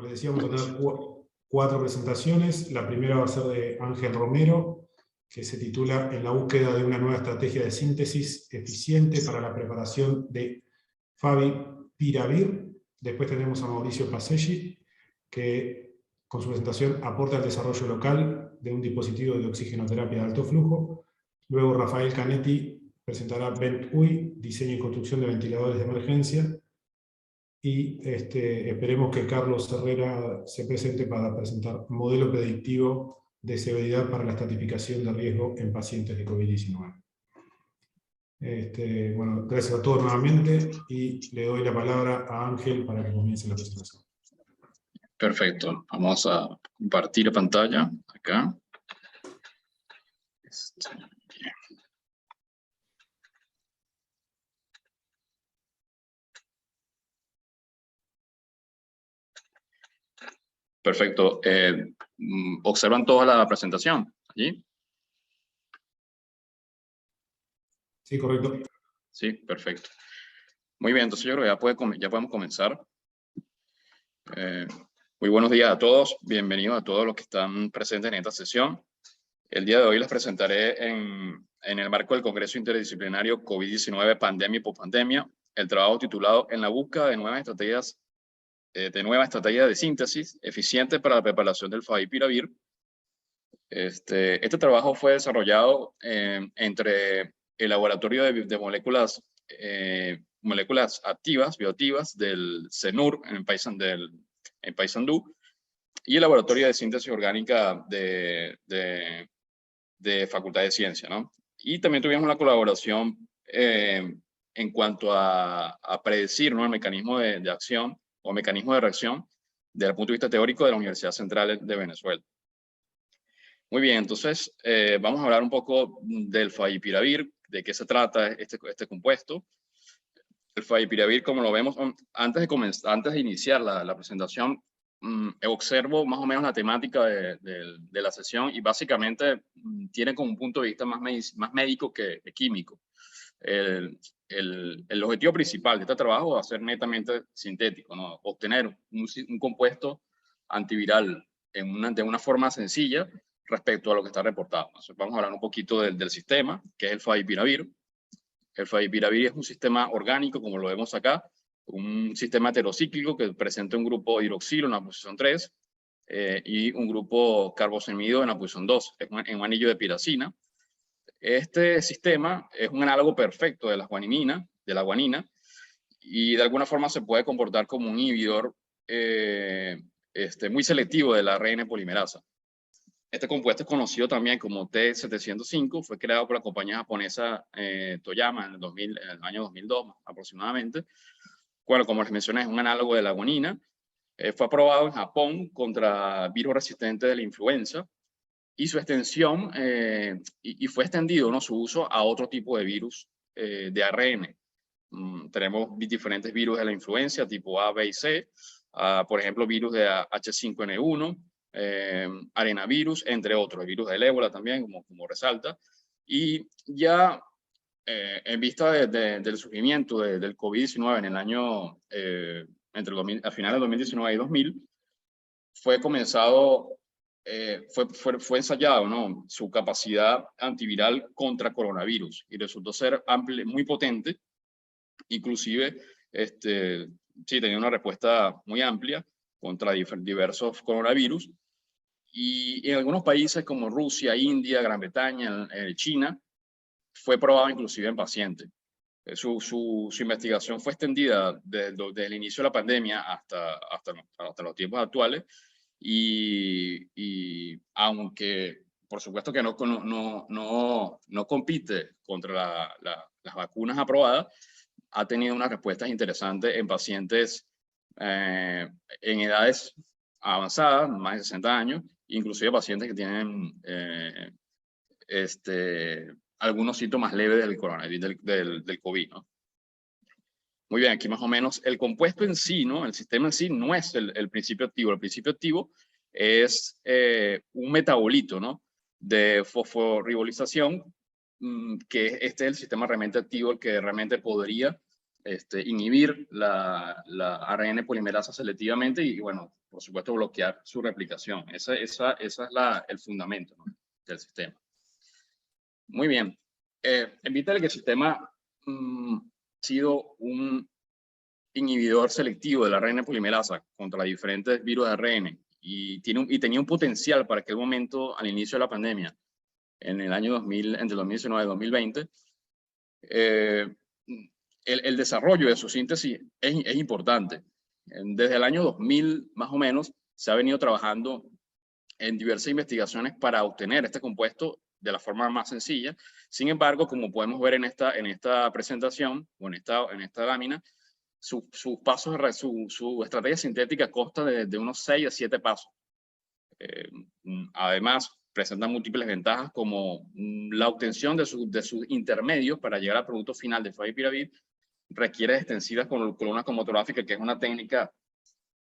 les decía, vamos a tener cuatro presentaciones. La primera va a ser de Ángel Romero, que se titula En la búsqueda de una nueva estrategia de síntesis eficiente para la preparación de Favipiravir. Después tenemos a Mauricio Paseggi, que con su presentación aporta al desarrollo local de un dispositivo de oxigenoterapia de alto flujo. Luego Rafael Canetti presentará VentUI, diseño y construcción de ventiladores de emergencia. Y esperemos que Carlos Herrera se presente para presentar modelo predictivo de severidad para la estratificación de riesgo en pacientes de COVID-19. Bueno, gracias a todos nuevamente y le doy la palabra a Ángel para que comience la presentación. Perfecto, vamos a compartir pantalla acá. Bien. Perfecto. ¿Observan toda la presentación allí? Sí, correcto. Sí, perfecto. Muy bien, entonces yo creo que ya podemos comenzar. Muy buenos días a todos. Bienvenidos a todos los que están presentes en esta sesión. El día de hoy les presentaré en el marco del Congreso Interdisciplinario COVID-19, Pandemia y Postpandemia, el trabajo titulado En la búsqueda de nueva estrategia de síntesis eficiente para la preparación del Favipiravir. Este trabajo fue desarrollado entre el Laboratorio de Moléculas Activas, Bioactivas del CENUR en Paysandú y el Laboratorio de Síntesis Orgánica de Facultad de Ciencia, ¿no? Y también tuvimos una colaboración en cuanto a predecir, ¿no?, el mecanismo de acción o mecanismo de reacción desde el punto de vista teórico de la Universidad Central de Venezuela. Muy bien, entonces vamos a hablar un poco del Favipiravir, de qué se trata este compuesto. El Favipiravir, como lo vemos, antes de iniciar la presentación, observo más o menos la temática de la sesión y básicamente tiene como un punto de vista más médico que químico. El objetivo principal de este trabajo va a ser netamente sintético, ¿no? Obtener un compuesto antiviral de una forma sencilla respecto a lo que está reportado. Entonces, vamos a hablar un poquito del sistema, que es el Favipiravir. El Favipiravir es un sistema orgánico, como lo vemos acá, un sistema heterocíclico que presenta un grupo hidroxilo en la posición 3 y un grupo carbosemido en la posición 2, en un anillo de piracina. Este sistema es un análogo perfecto de la guanina, y de alguna forma se puede comportar como un inhibidor muy selectivo de la ARN polimerasa. Este compuesto es conocido también como T705, fue creado por la compañía japonesa Toyama en el año 2002 aproximadamente. Bueno, como les mencioné, es un análogo de la guanina. Fue aprobado en Japón contra virus resistentes de la influenza y su extensión, y fue extendido, ¿no?, su uso a otro tipo de virus de ARN. Tenemos diferentes virus de la influencia tipo A, B y C, por ejemplo, virus de H5N1, arenavirus, entre otros, virus del ébola también, como resalta. Y ya en vista del surgimiento del COVID-19 en el año, a finales de 2019 y 2000, fue ensayado, ¿no?, su capacidad antiviral contra coronavirus y resultó ser muy potente, inclusive sí, tenía una respuesta muy amplia contra diversos coronavirus. Y en algunos países como Rusia, India, Gran Bretaña, China, fue probado inclusive en pacientes. Su investigación fue extendida desde el inicio de la pandemia hasta los tiempos actuales. Y aunque por supuesto que no compite contra las vacunas aprobadas, ha tenido unas respuestas interesantes en pacientes en edades avanzadas, más de 60 años, inclusive pacientes que tienen algunos síntomas leves del coronavirus, del COVID, ¿no? Muy bien, aquí más o menos el compuesto en sí, ¿no?, el sistema en sí no es el principio activo. El principio activo es un metabolito, ¿no?, de fosforibolización, que este es el sistema realmente activo, el que realmente podría inhibir la ARN polimerasa selectivamente y, bueno, por supuesto, bloquear su replicación. Ese es el fundamento, ¿no?, del sistema. Muy bien. En vista de que el sistema ha sido un inhibidor selectivo de la ARN polimerasa contra diferentes virus de ARN y tenía un potencial para aquel momento, al inicio de la pandemia, en el año 2000, entre 2019 y 2020, el desarrollo de su síntesis es importante. Desde el año 2000, más o menos, se ha venido trabajando en diversas investigaciones para obtener este compuesto de la forma más sencilla. Sin embargo, como podemos ver en esta presentación, o en esta lámina, su estrategia sintética consta de unos 6 a 7 pasos. Además, presenta múltiples ventajas como la obtención de sus intermedios para llegar al producto final de favipiravir requiere extensivas columnas cromatográficas, que es una técnica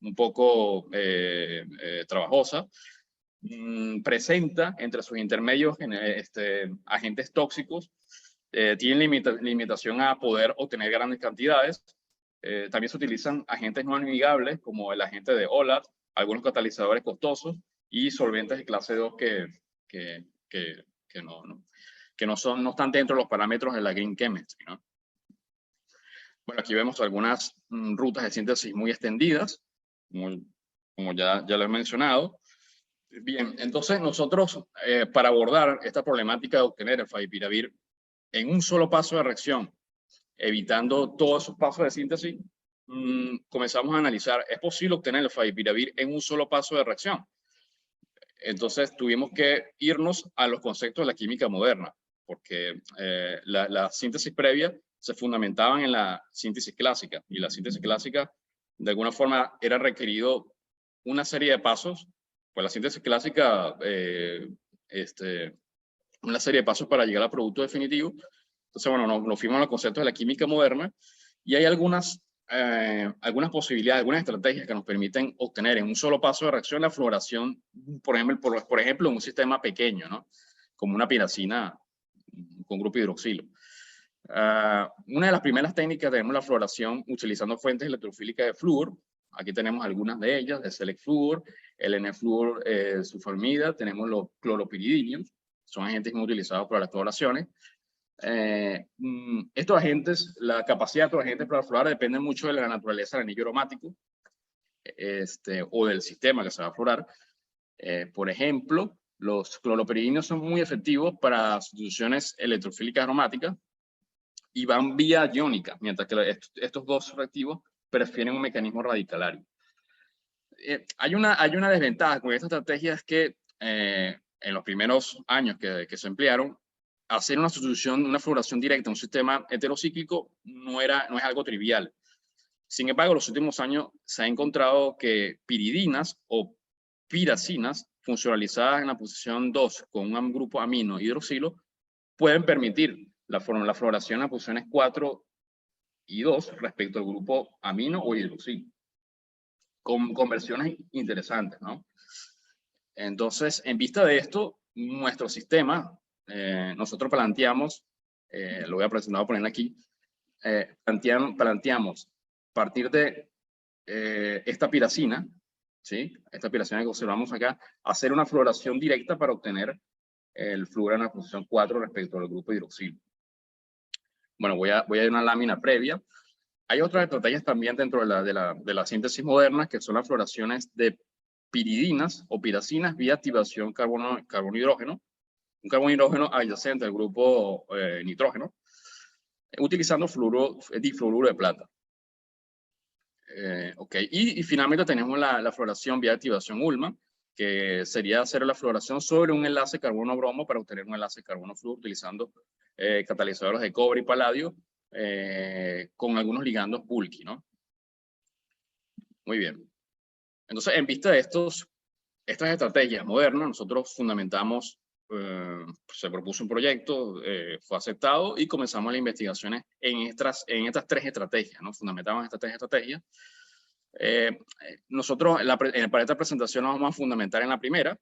un poco trabajosa. Presenta entre sus intermedios agentes tóxicos, tiene limitación a poder obtener grandes cantidades. También se utilizan agentes no amigables como el agente de OLAT, algunos catalizadores costosos y solventes de clase 2 que no están dentro de los parámetros de la Green Chemistry, ¿no? Bueno, aquí vemos algunas rutas de síntesis muy extendidas, como ya lo he mencionado. Bien, entonces nosotros, para abordar esta problemática de obtener el favipiravir en un solo paso de reacción, evitando todos esos pasos de síntesis, comenzamos a analizar, ¿es posible obtener el favipiravir en un solo paso de reacción? Entonces tuvimos que irnos a los conceptos de la química moderna, porque la síntesis previa se fundamentaban en la síntesis clásica, y la síntesis clásica, de alguna forma, era requerido una serie de pasos. Pues la síntesis clásica, una serie de pasos para llegar al producto definitivo. Entonces, bueno, nos fuimos a los conceptos de la química moderna, y hay algunas posibilidades, algunas estrategias que nos permiten obtener en un solo paso de reacción la fluoración, por ejemplo, en un sistema pequeño, ¿no?, como una piracina con grupo hidroxilo. Una de las primeras técnicas, tenemos la fluoración utilizando fuentes electrofílicas de flúor. Aquí tenemos algunas de ellas, de Select Fluor, el N-Fluor sulfonamida, tenemos los cloropiridinios, son agentes muy utilizados para las fluoraciones. Estos agentes, la capacidad de estos agentes para fluorar depende mucho de la naturaleza del anillo aromático o del sistema que se va a fluorar. Por ejemplo, los cloropiridinios son muy efectivos para sustituciones electrofílicas aromáticas y van vía iónica, mientras que estos dos reactivos prefieren un mecanismo radicalario. Hay una desventaja con esta estrategia, es que en los primeros años que se emplearon, hacer una sustitución, una fluoración directa en un sistema heterocíclico no es algo trivial. Sin embargo, en los últimos años se ha encontrado que piridinas o piracinas funcionalizadas en la posición 2 con un grupo amino hidroxilo pueden permitir la fluoración en las posiciones 4 y 2 respecto al grupo amino o hidroxilo, con conversiones interesantes, ¿no? Entonces, en vista de esto, nuestro sistema, nosotros planteamos, lo voy a presentar, poner aquí, planteamos partir de esta piracina, ¿sí?, esta piracina que observamos acá, hacer una fluoración directa para obtener el flúor en la posición 4 respecto al grupo hidroxilo. Bueno, voy a ir a una lámina previa. Hay otras estrategias también dentro de la síntesis moderna, que son las fluoraciones de piridinas o piracinas vía activación carbono-hidrógeno, un carbono-hidrógeno adyacente al grupo nitrógeno, utilizando difluoruro de plata. Y finalmente tenemos la fluoración vía activación Ullmann, que sería hacer la fluoración sobre un enlace carbono-bromo para obtener un enlace carbono-flúor utilizando catalizadores de cobre y paladio con algunos ligandos bulky, ¿no? Muy bien. Entonces, en vista de estas estrategias modernas, nosotros fundamentamos, se propuso un proyecto, fue aceptado y comenzamos las investigaciones en estas 3 estrategias, ¿no? Fundamentamos estas 3 estrategias. Nosotros para esta presentación nos vamos a fundamentar en la primera,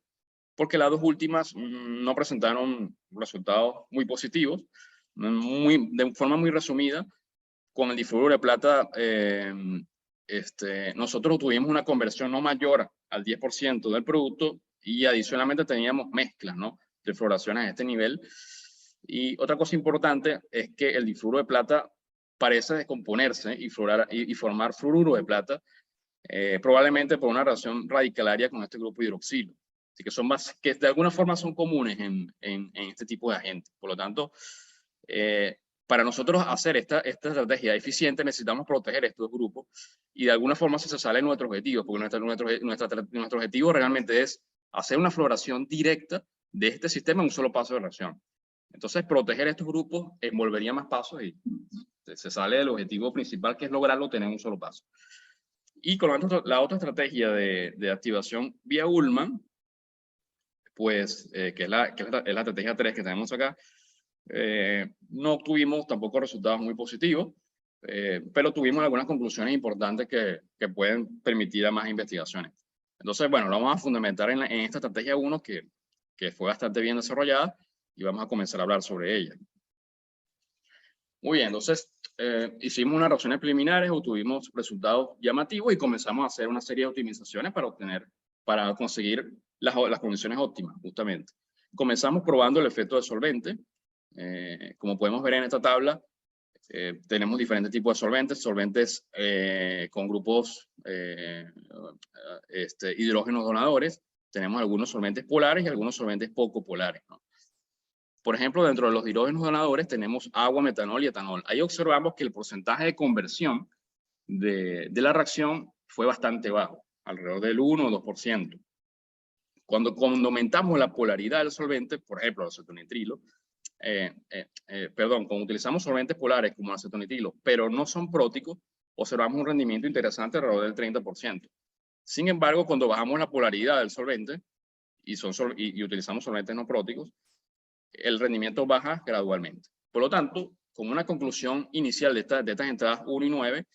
porque las 2 últimas no presentaron resultados muy positivos. De forma muy resumida, con el difluoruro de plata, nosotros tuvimos una conversión no mayor al 10% del producto y adicionalmente teníamos mezclas, ¿no?, de fluoraciones a este nivel. Y otra cosa importante es que el difluoruro de plata parece descomponerse y formar fluoruro de plata, probablemente por una reacción radicalaria con este grupo hidroxilo. Así que que de alguna forma son comunes en este tipo de agentes. Por lo tanto, para nosotros hacer esta estrategia eficiente necesitamos proteger estos grupos y de alguna forma se sale nuestro objetivo, porque nuestro objetivo realmente es hacer una fluoración directa de este sistema en un solo paso de reacción. Entonces, proteger estos grupos envolvería más pasos y se sale del objetivo principal, que es lograrlo tener en un solo paso. Y con la otra estrategia de activación vía Ullmann, pues, que es la estrategia 3 que tenemos acá, no obtuvimos tampoco resultados muy positivos, pero tuvimos algunas conclusiones importantes que pueden permitir a más investigaciones. Entonces, bueno, lo vamos a fundamentar en esta estrategia 1 que fue bastante bien desarrollada y vamos a comenzar a hablar sobre ella. Muy bien, entonces hicimos unas reacciones preliminares, obtuvimos resultados llamativos y comenzamos a hacer una serie de optimizaciones para conseguir las condiciones óptimas, justamente. Comenzamos probando el efecto de solvente. Como podemos ver en esta tabla, tenemos diferentes tipos de solventes con grupos hidrógenos donadores. Tenemos algunos solventes polares y algunos solventes poco polares, ¿no? Por ejemplo, dentro de los hidrógenos donadores tenemos agua, metanol y etanol. Ahí observamos que el porcentaje de conversión de la reacción fue bastante bajo, alrededor del 1 o 2%. Cuando aumentamos la polaridad del solvente, por ejemplo, el acetonitrilo, cuando utilizamos solventes polares como el acetonitrilo, pero no son próticos, observamos un rendimiento interesante alrededor del 30%. Sin embargo, cuando bajamos la polaridad del solvente y utilizamos solventes no próticos, el rendimiento baja gradualmente. Por lo tanto, como una conclusión inicial de estas entradas 1 y 9,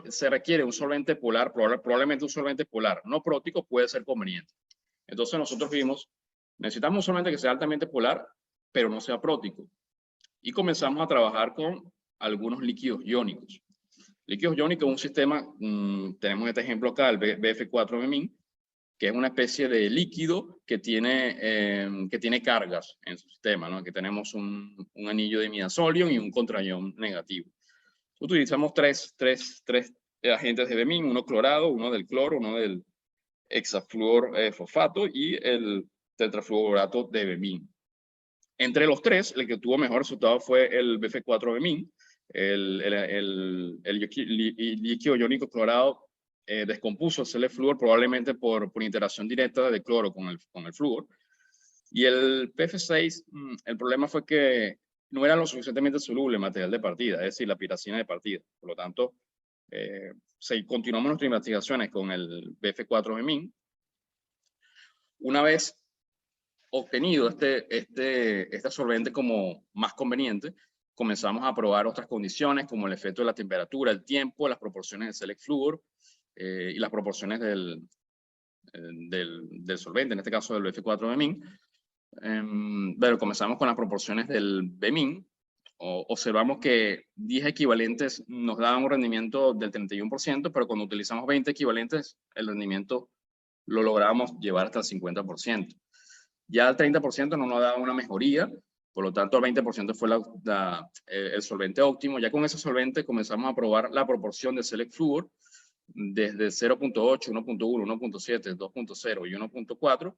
se requiere un solvente polar, probablemente un solvente polar no prótico puede ser conveniente. Entonces nosotros vimos, necesitamos un solvente que sea altamente polar, pero no sea prótico. Y comenzamos a trabajar con algunos líquidos iónicos. Líquidos iónicos es un sistema, tenemos este ejemplo acá, el BF4-bemin, que es una especie de líquido que tiene cargas en su sistema, ¿no? Aquí tenemos un anillo de imidazolium y un contraión negativo. Utilizamos tres agentes de bemin, uno clorado, uno del cloro, uno del hexafluor fosfato y el tetrafluoroato de bemin. Entre los tres, el que tuvo mejor resultado fue el BF4-bemin. El líquido iónico clorado descompuso el CL-flúor probablemente por interacción directa de cloro con el flúor. Y el PF6, el problema fue que no era lo suficientemente soluble el material de partida, es decir, la piracina de partida. Por lo tanto, continuamos nuestras investigaciones con el BF4-bemin. Una vez obtenido este solvente como más conveniente, comenzamos a probar otras condiciones como el efecto de la temperatura, el tiempo, las proporciones del select-flúor y las proporciones del solvente, en este caso del BF4-bemin. Pero comenzamos con las proporciones del bemin. Observamos que 10 equivalentes nos daban un rendimiento del 31%, pero cuando utilizamos 20 equivalentes, el rendimiento lo logramos llevar hasta el 50%. Ya el 30% no nos daba una mejoría, por lo tanto el 20% fue el solvente óptimo. Ya con ese solvente comenzamos a probar la proporción de select-flúor desde 0.8, 1.1, 1.7, 2.0 y 1.4.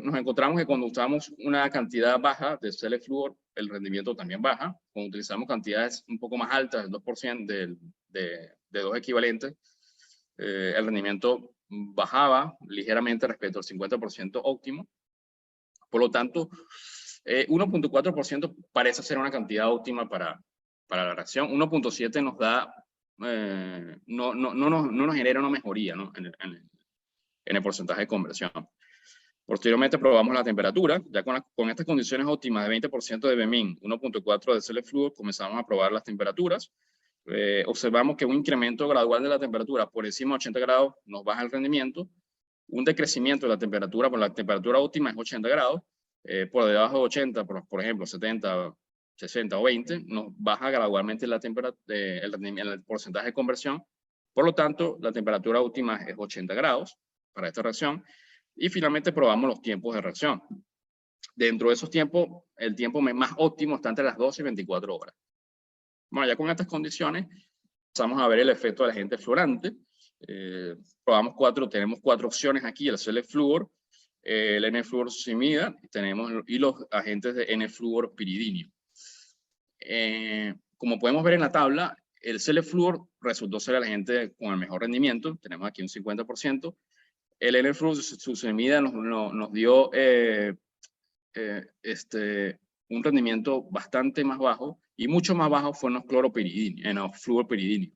Nos encontramos que cuando usamos una cantidad baja de select-flúor, el rendimiento también baja. Cuando utilizamos cantidades un poco más altas, el 2% de dos equivalentes, el rendimiento bajaba ligeramente respecto al 50% óptimo. Por lo tanto, 1.4% parece ser una cantidad óptima para la reacción. 1.7 nos da, no nos genera una mejoría, ¿no? en el porcentaje de conversión. Posteriormente probamos la temperatura. Ya con estas condiciones óptimas de 20% de bemin, 1.4 de select-flúor, comenzamos a probar las temperaturas. Observamos que un incremento gradual de la temperatura por encima de 80 grados nos baja el rendimiento. Un decrecimiento de la temperatura, por la temperatura óptima es 80 grados, por debajo de 80, por ejemplo, 70, 60 o 20, nos baja gradualmente el porcentaje de conversión. Por lo tanto, la temperatura óptima es 80 grados para esta reacción. Y finalmente probamos los tiempos de reacción. Dentro de esos tiempos, el tiempo más óptimo está entre las 12 y 24 horas. Bueno, ya con estas condiciones, pasamos a ver el efecto del agente fluorante. Tenemos 4 opciones aquí, el CL-Fluor, el N-fluorsucimida, y los agentes de N-fluorpiridinio. Como podemos ver en la tabla, el CL-Fluor resultó ser el agente con el mejor rendimiento, tenemos aquí un 50%. El N-fluorsucimida nos dio un rendimiento bastante más bajo, y mucho más bajo fue en los fluorpiridinios.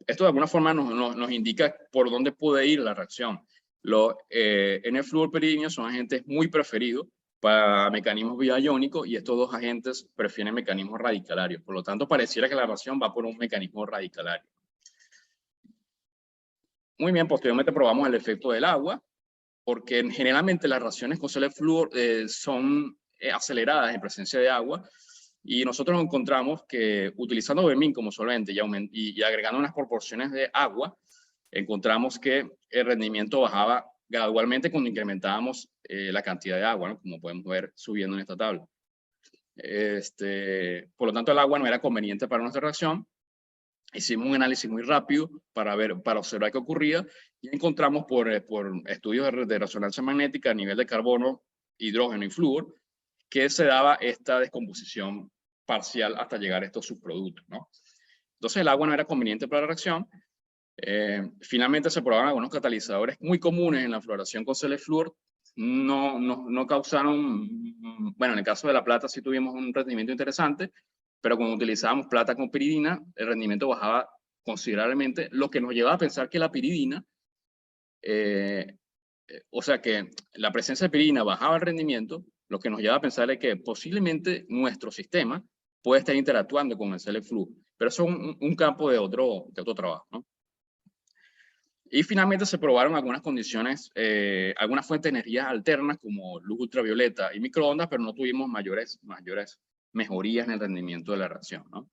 Esto de alguna forma nos indica por dónde puede ir la reacción. Los N-fluorpiridinios son agentes muy preferidos para mecanismos vía-iónicos, y estos 2 agentes prefieren mecanismos radicalarios. Por lo tanto, pareciera que la reacción va por un mecanismo radicalario. Muy bien, posteriormente probamos el efecto del agua, porque generalmente las reacciones con CL-Fluor son aceleradas en presencia de agua, y nosotros encontramos que utilizando Vermín como solvente y agregando unas proporciones de agua, encontramos que el rendimiento bajaba gradualmente cuando incrementábamos la cantidad de agua, ¿no? Como podemos ver subiendo en esta tabla. Por lo tanto, el agua no era conveniente para nuestra reacción. Hicimos un análisis muy rápido para observar qué ocurría, y encontramos por estudios de resonancia magnética a nivel de carbono, hidrógeno y flúor, que se daba esta descomposición parcial hasta llegar a estos subproductos, ¿no? Entonces el agua no era conveniente para la reacción. Finalmente se probaron algunos catalizadores muy comunes en la fluoración con CL-Fluor. No causaron, bueno, en el caso de la plata sí tuvimos un rendimiento interesante, pero cuando utilizábamos plata con piridina, el rendimiento bajaba considerablemente, lo que nos llevaba a pensar que la piridina, o sea que la presencia de piridina bajaba el rendimiento, lo que nos lleva a pensar es que posiblemente nuestro sistema puede estar interactuando con el CL-Fluor, pero eso es un campo de otro trabajo, ¿no? Y finalmente se probaron algunas condiciones, algunas fuentes de energía alternas como luz ultravioleta y microondas, pero no tuvimos mayores mejorías en el rendimiento de la reacción, ¿no?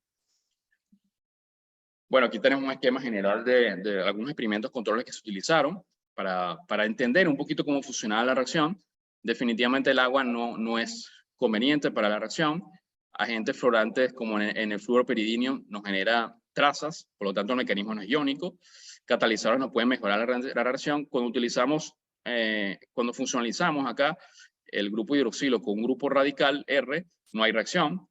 Bueno, aquí tenemos un esquema general de algunos experimentos controles que se utilizaron para entender un poquito cómo funcionaba la reacción. Definitivamente el agua no es conveniente para la reacción. Agentes fluorantes como en el fluorpiridinio nos genera trazas, por lo tanto el mecanismo no es iónico. Catalizadores nos pueden mejorar la reacción. Cuando funcionalizamos acá el grupo hidroxilo con un grupo radical R, no hay reacción.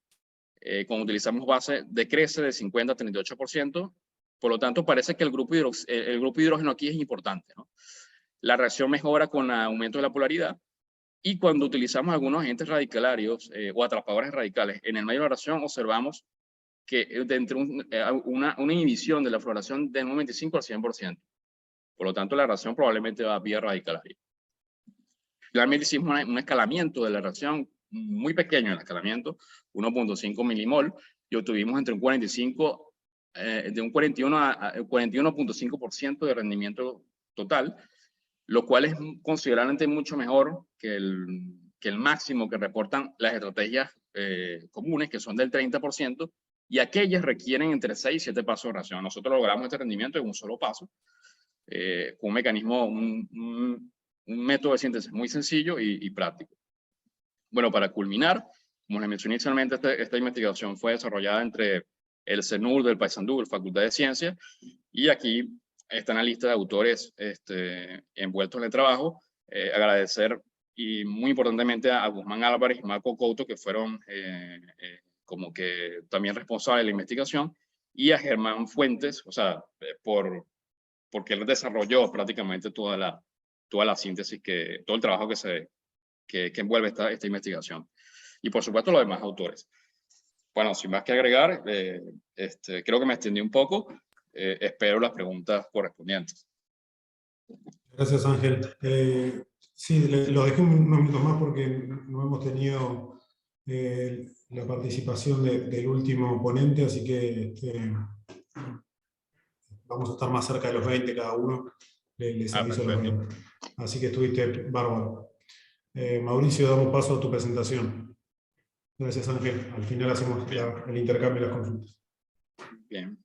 Cuando utilizamos base, decrece de 50 a 38%. Por lo tanto, parece que el grupo hidrógeno aquí es importante, ¿no? La reacción mejora con el aumento de la polaridad. Y cuando utilizamos algunos agentes radicalarios o atrapadores radicales en el medio de la reacción, observamos que entre una inhibición de la fluoración del 95 al 100%. Por lo tanto, la reacción probablemente va a vía radicalaria. Finalmente hicimos un escalamiento de la reacción, muy pequeño el escalamiento, 1.5 milimol, y obtuvimos entre un 41 a 41.5% de rendimiento total, lo cual es considerablemente mucho mejor que el máximo que reportan las estrategias comunes, que son del 30%, y aquellas requieren entre 6 y 7 pasos de reacción. Nosotros logramos este rendimiento en un solo paso, con un mecanismo, un método de síntesis muy sencillo y práctico. Bueno, para culminar, como les mencioné inicialmente, esta investigación fue desarrollada entre el CENUR del Paysandú, la Facultad de Ciencias, y aquí está la lista de autores envueltos en el trabajo. Agradecer, y muy importantemente, a Guzmán Álvarez y Marco Couto, que fueron como que también responsables de la investigación, y a Germán Fuentes, o sea, porque él desarrolló prácticamente toda la síntesis, todo el trabajo que envuelve esta investigación. Y por supuesto los demás autores. Bueno, sin más que agregar, creo que me extendí un poco. Espero las preguntas correspondientes. Gracias, Ángel. Sí, lo dejé unos minutos más porque no hemos tenido la participación del último ponente, así que vamos a estar más cerca de los 20 cada uno. Les aviso los 20. Así que estuviste bárbaro. Mauricio, damos paso a tu presentación. Gracias, Ángel. Al final hacemos el intercambio de las consultas. Bien.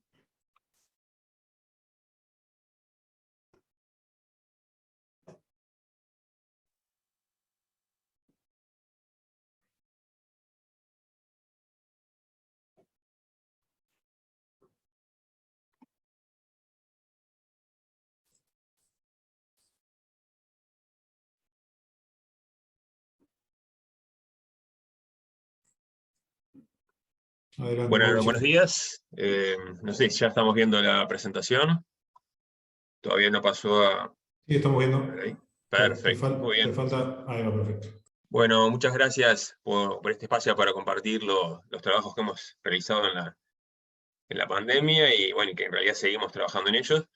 Adelante, Bueno, Mauricio. buenos días. No sé si ya estamos viendo la presentación. Todavía no pasó a... Sí, estamos viendo. Ahí. Te Perfecto, muy te bien. falta... Ahí va, perfecto. Bueno, muchas gracias por este espacio para compartir los trabajos que hemos realizado en la pandemia y bueno, que en realidad seguimos trabajando en ellos.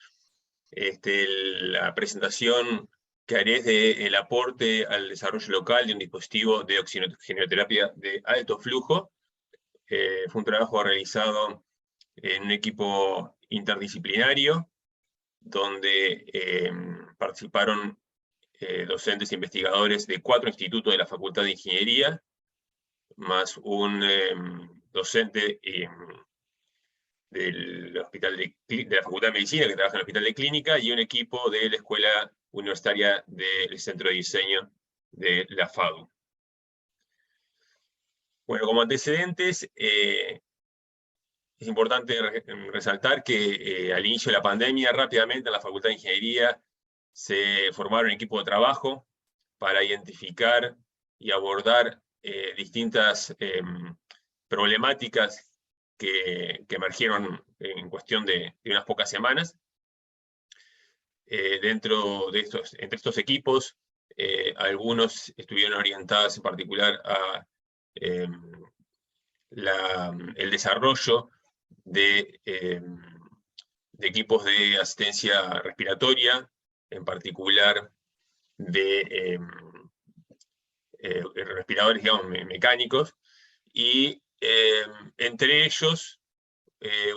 La presentación que haré es del aporte al desarrollo local de un dispositivo de oxigenoterapia de alto flujo. Fue un trabajo realizado en un equipo interdisciplinario donde participaron docentes e investigadores de 4 institutos de la Facultad de Ingeniería, más un docente del hospital de la Facultad de Medicina que trabaja en el Hospital de Clínica y un equipo de la Escuela Universitaria del Centro de Diseño de la FADU. Bueno, como antecedentes, es importante resaltar que al inicio de la pandemia, rápidamente en la Facultad de Ingeniería se formaron equipos de trabajo para identificar y abordar distintas problemáticas que emergieron en cuestión de unas pocas semanas. Entre estos equipos, algunos estuvieron orientados en particular a el desarrollo de equipos de asistencia respiratoria, en particular de respiradores, digamos, mecánicos, y entre ellos,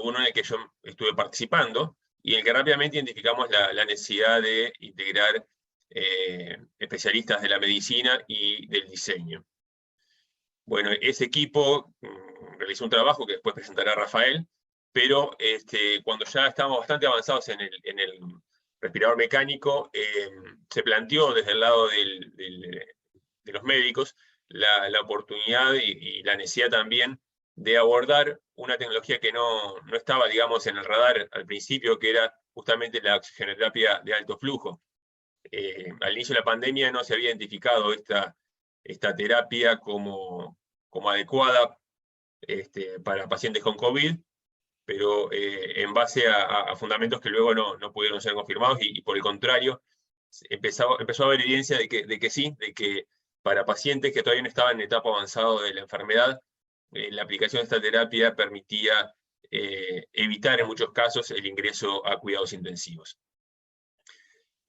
uno en el que yo estuve participando, y en el que rápidamente identificamos la necesidad de integrar especialistas de la medicina y del diseño. Bueno, ese equipo realizó un trabajo que después presentará Rafael, pero cuando ya estábamos bastante avanzados en el respirador mecánico, se planteó desde el lado de los médicos la oportunidad y la necesidad también de abordar una tecnología que no estaba, digamos, en el radar al principio, que era justamente la oxigenoterapia de alto flujo. Al inicio de la pandemia no se había identificado esta terapia como adecuada para pacientes con COVID, pero en base a fundamentos que luego no pudieron ser confirmados y por el contrario, empezó a haber evidencia de que sí, de que para pacientes que todavía no estaban en etapa avanzada de la enfermedad, la aplicación de esta terapia permitía evitar en muchos casos el ingreso a cuidados intensivos.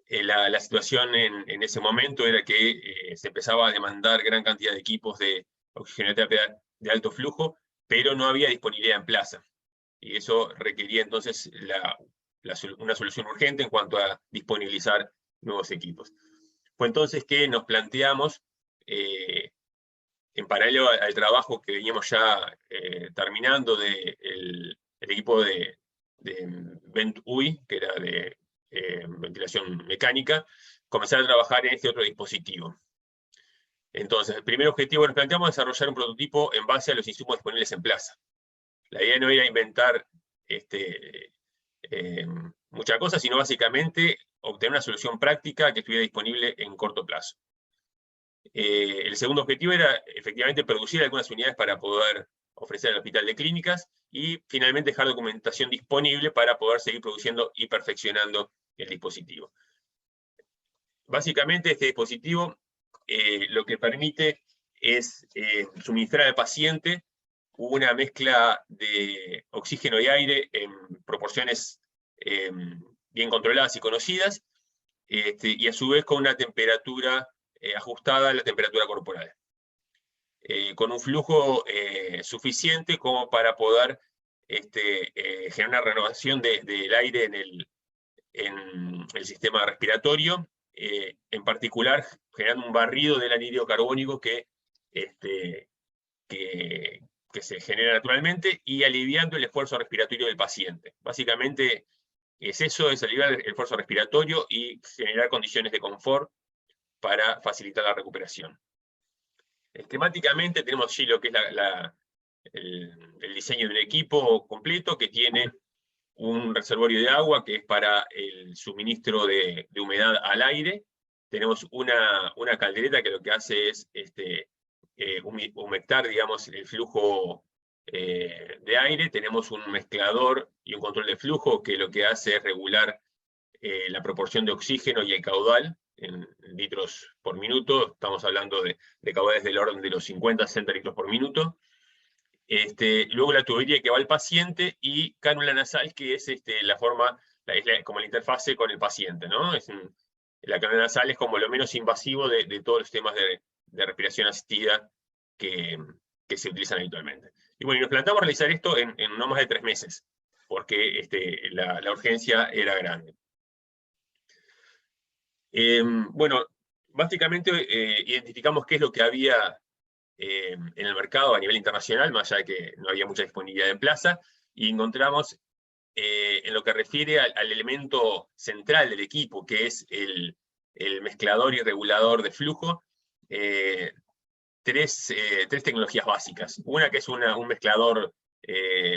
La situación en ese momento era que se empezaba a demandar gran cantidad de equipos de oxigenoterapia de alto flujo, pero no había disponibilidad en plaza. Y eso requería entonces una solución urgente en cuanto a disponibilizar nuevos equipos. Fue entonces que nos planteamos, en paralelo al trabajo que veníamos ya terminando del equipo de Vent-UI, que era de ventilación mecánica, comenzar a trabajar en este otro dispositivo. Entonces, el primer objetivo que nos planteamos es desarrollar un prototipo en base a los insumos disponibles en plaza. La idea no era inventar muchas cosas, sino básicamente obtener una solución práctica que estuviera disponible en corto plazo. El segundo objetivo era efectivamente producir algunas unidades para poder ofrecer al hospital de clínicas y finalmente dejar documentación disponible para poder seguir produciendo y perfeccionando el dispositivo. Básicamente este dispositivo lo que permite es suministrar al paciente una mezcla de oxígeno y aire en proporciones bien controladas y conocidas, y a su vez con una temperatura ajustada a la temperatura corporal. Con un flujo suficiente como para poder generar una renovación del aire en el sistema respiratorio, en particular generando un barrido del anhídrido carbónico que que se genera naturalmente y aliviando el esfuerzo respiratorio del paciente. Básicamente es eso, es aliviar el esfuerzo respiratorio y generar condiciones de confort para facilitar la recuperación. Esquemáticamente tenemos allí lo que es el diseño de un equipo completo que tiene un reservorio de agua que es para el suministro de humedad al aire. Tenemos una caldereta que lo que hace es humectar, digamos, el flujo de aire. Tenemos un mezclador y un control de flujo que lo que hace es regular la proporción de oxígeno y el caudal en litros por minuto. Estamos hablando de caudales del orden de los 50-60 litros por minuto. Luego la tubería que va al paciente y cánula nasal, que es como la interfase con el paciente, ¿no? La cánula nasal es como lo menos invasivo de todos los sistemas de respiración asistida que se utilizan habitualmente. Y bueno, nos planteamos realizar esto en no más de 3 meses, porque la urgencia era grande. Bueno, básicamente identificamos qué es lo que había en el mercado a nivel internacional, más allá de que no había mucha disponibilidad en plaza, y encontramos en lo que refiere al elemento central del equipo, que es el mezclador y regulador de flujo, tres tecnologías básicas. Una que es un mezclador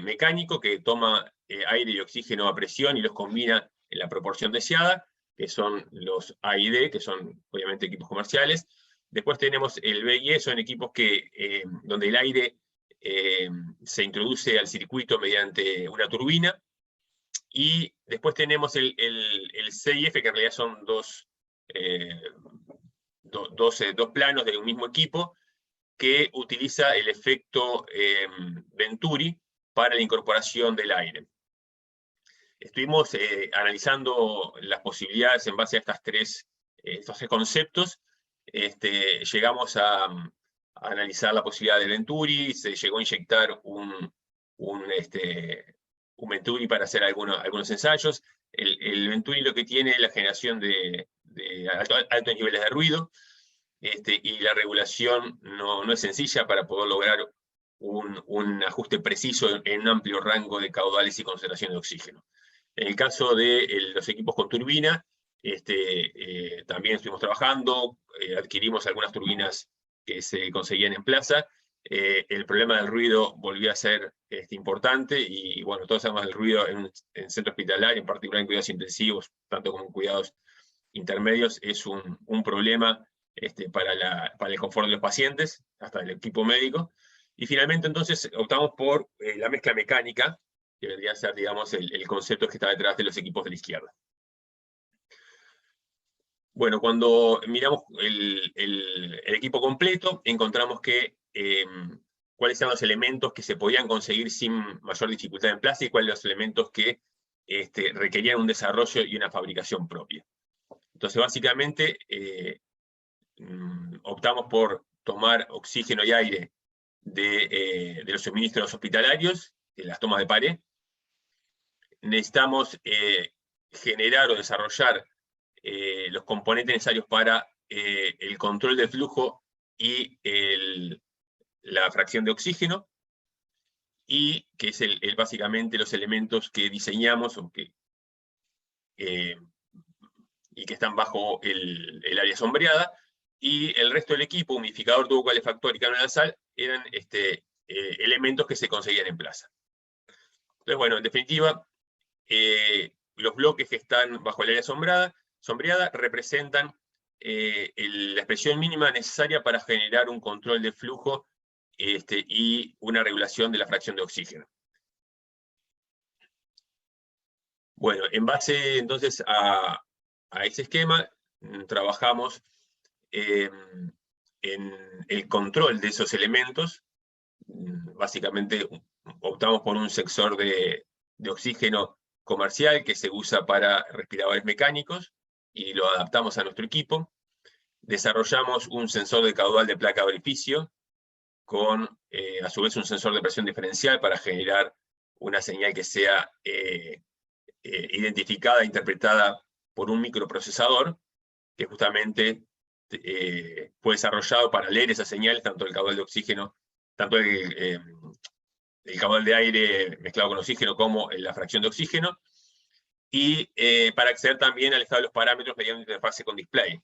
mecánico que toma aire y oxígeno a presión y los combina en la proporción deseada, que son los A&D, que son obviamente equipos comerciales. Después tenemos el B&E, son equipos donde el aire se introduce al circuito mediante una turbina. Y después tenemos el C&F, que en realidad son dos planos de un mismo equipo, que utiliza el efecto Venturi para la incorporación del aire. Estuvimos analizando las posibilidades en base a estos tres conceptos. Llegamos a analizar la posibilidad del Venturi, se llegó a inyectar un Venturi para hacer algunos ensayos. El Venturi lo que tiene es la generación de altos niveles de ruido, y la regulación no es sencilla para poder lograr un ajuste preciso en un amplio rango de caudales y concentración de oxígeno. En el caso de los equipos con turbina, también estuvimos trabajando, adquirimos algunas turbinas que se conseguían en plaza. El problema del ruido volvió a ser importante, y bueno, todos sabemos del ruido en centro hospitalario, en particular en cuidados intensivos, tanto como en cuidados intermedios, es un problema para el confort de los pacientes, hasta el equipo médico. Y finalmente entonces optamos por la mezcla mecánica, que vendría a ser, digamos, el concepto que está detrás de los equipos de la izquierda. Bueno, cuando miramos el equipo completo, encontramos que cuáles eran los elementos que se podían conseguir sin mayor dificultad en plaza y cuáles los elementos que requerían un desarrollo y una fabricación propia. Entonces, básicamente, optamos por tomar oxígeno y aire de los suministros hospitalarios, de las tomas de pared. Necesitamos generar o desarrollar los componentes necesarios para el control del flujo y la fracción de oxígeno, y que es básicamente los elementos que diseñamos y que están bajo el área sombreada, y el resto del equipo, humidificador, tubo calefactor y cánula nasal, eran elementos que se conseguían en plaza. Entonces, bueno, en definitiva, los bloques que están bajo el área sombreada representan la expresión mínima necesaria para generar un control de flujo y una regulación de la fracción de oxígeno. Bueno, en base entonces a ese esquema, trabajamos en el control de esos elementos. Básicamente optamos por un sensor de oxígeno comercial que se usa para respiradores mecánicos y lo adaptamos a nuestro equipo. Desarrollamos un sensor de caudal de placa de orificio con, a su vez, un sensor de presión diferencial para generar una señal que sea identificada e interpretada por un microprocesador, que justamente fue desarrollado para leer esas señales, tanto el caudal de oxígeno tanto el caudal de aire mezclado con oxígeno como la fracción de oxígeno, y para acceder también al estado de los parámetros mediante una interfase con display.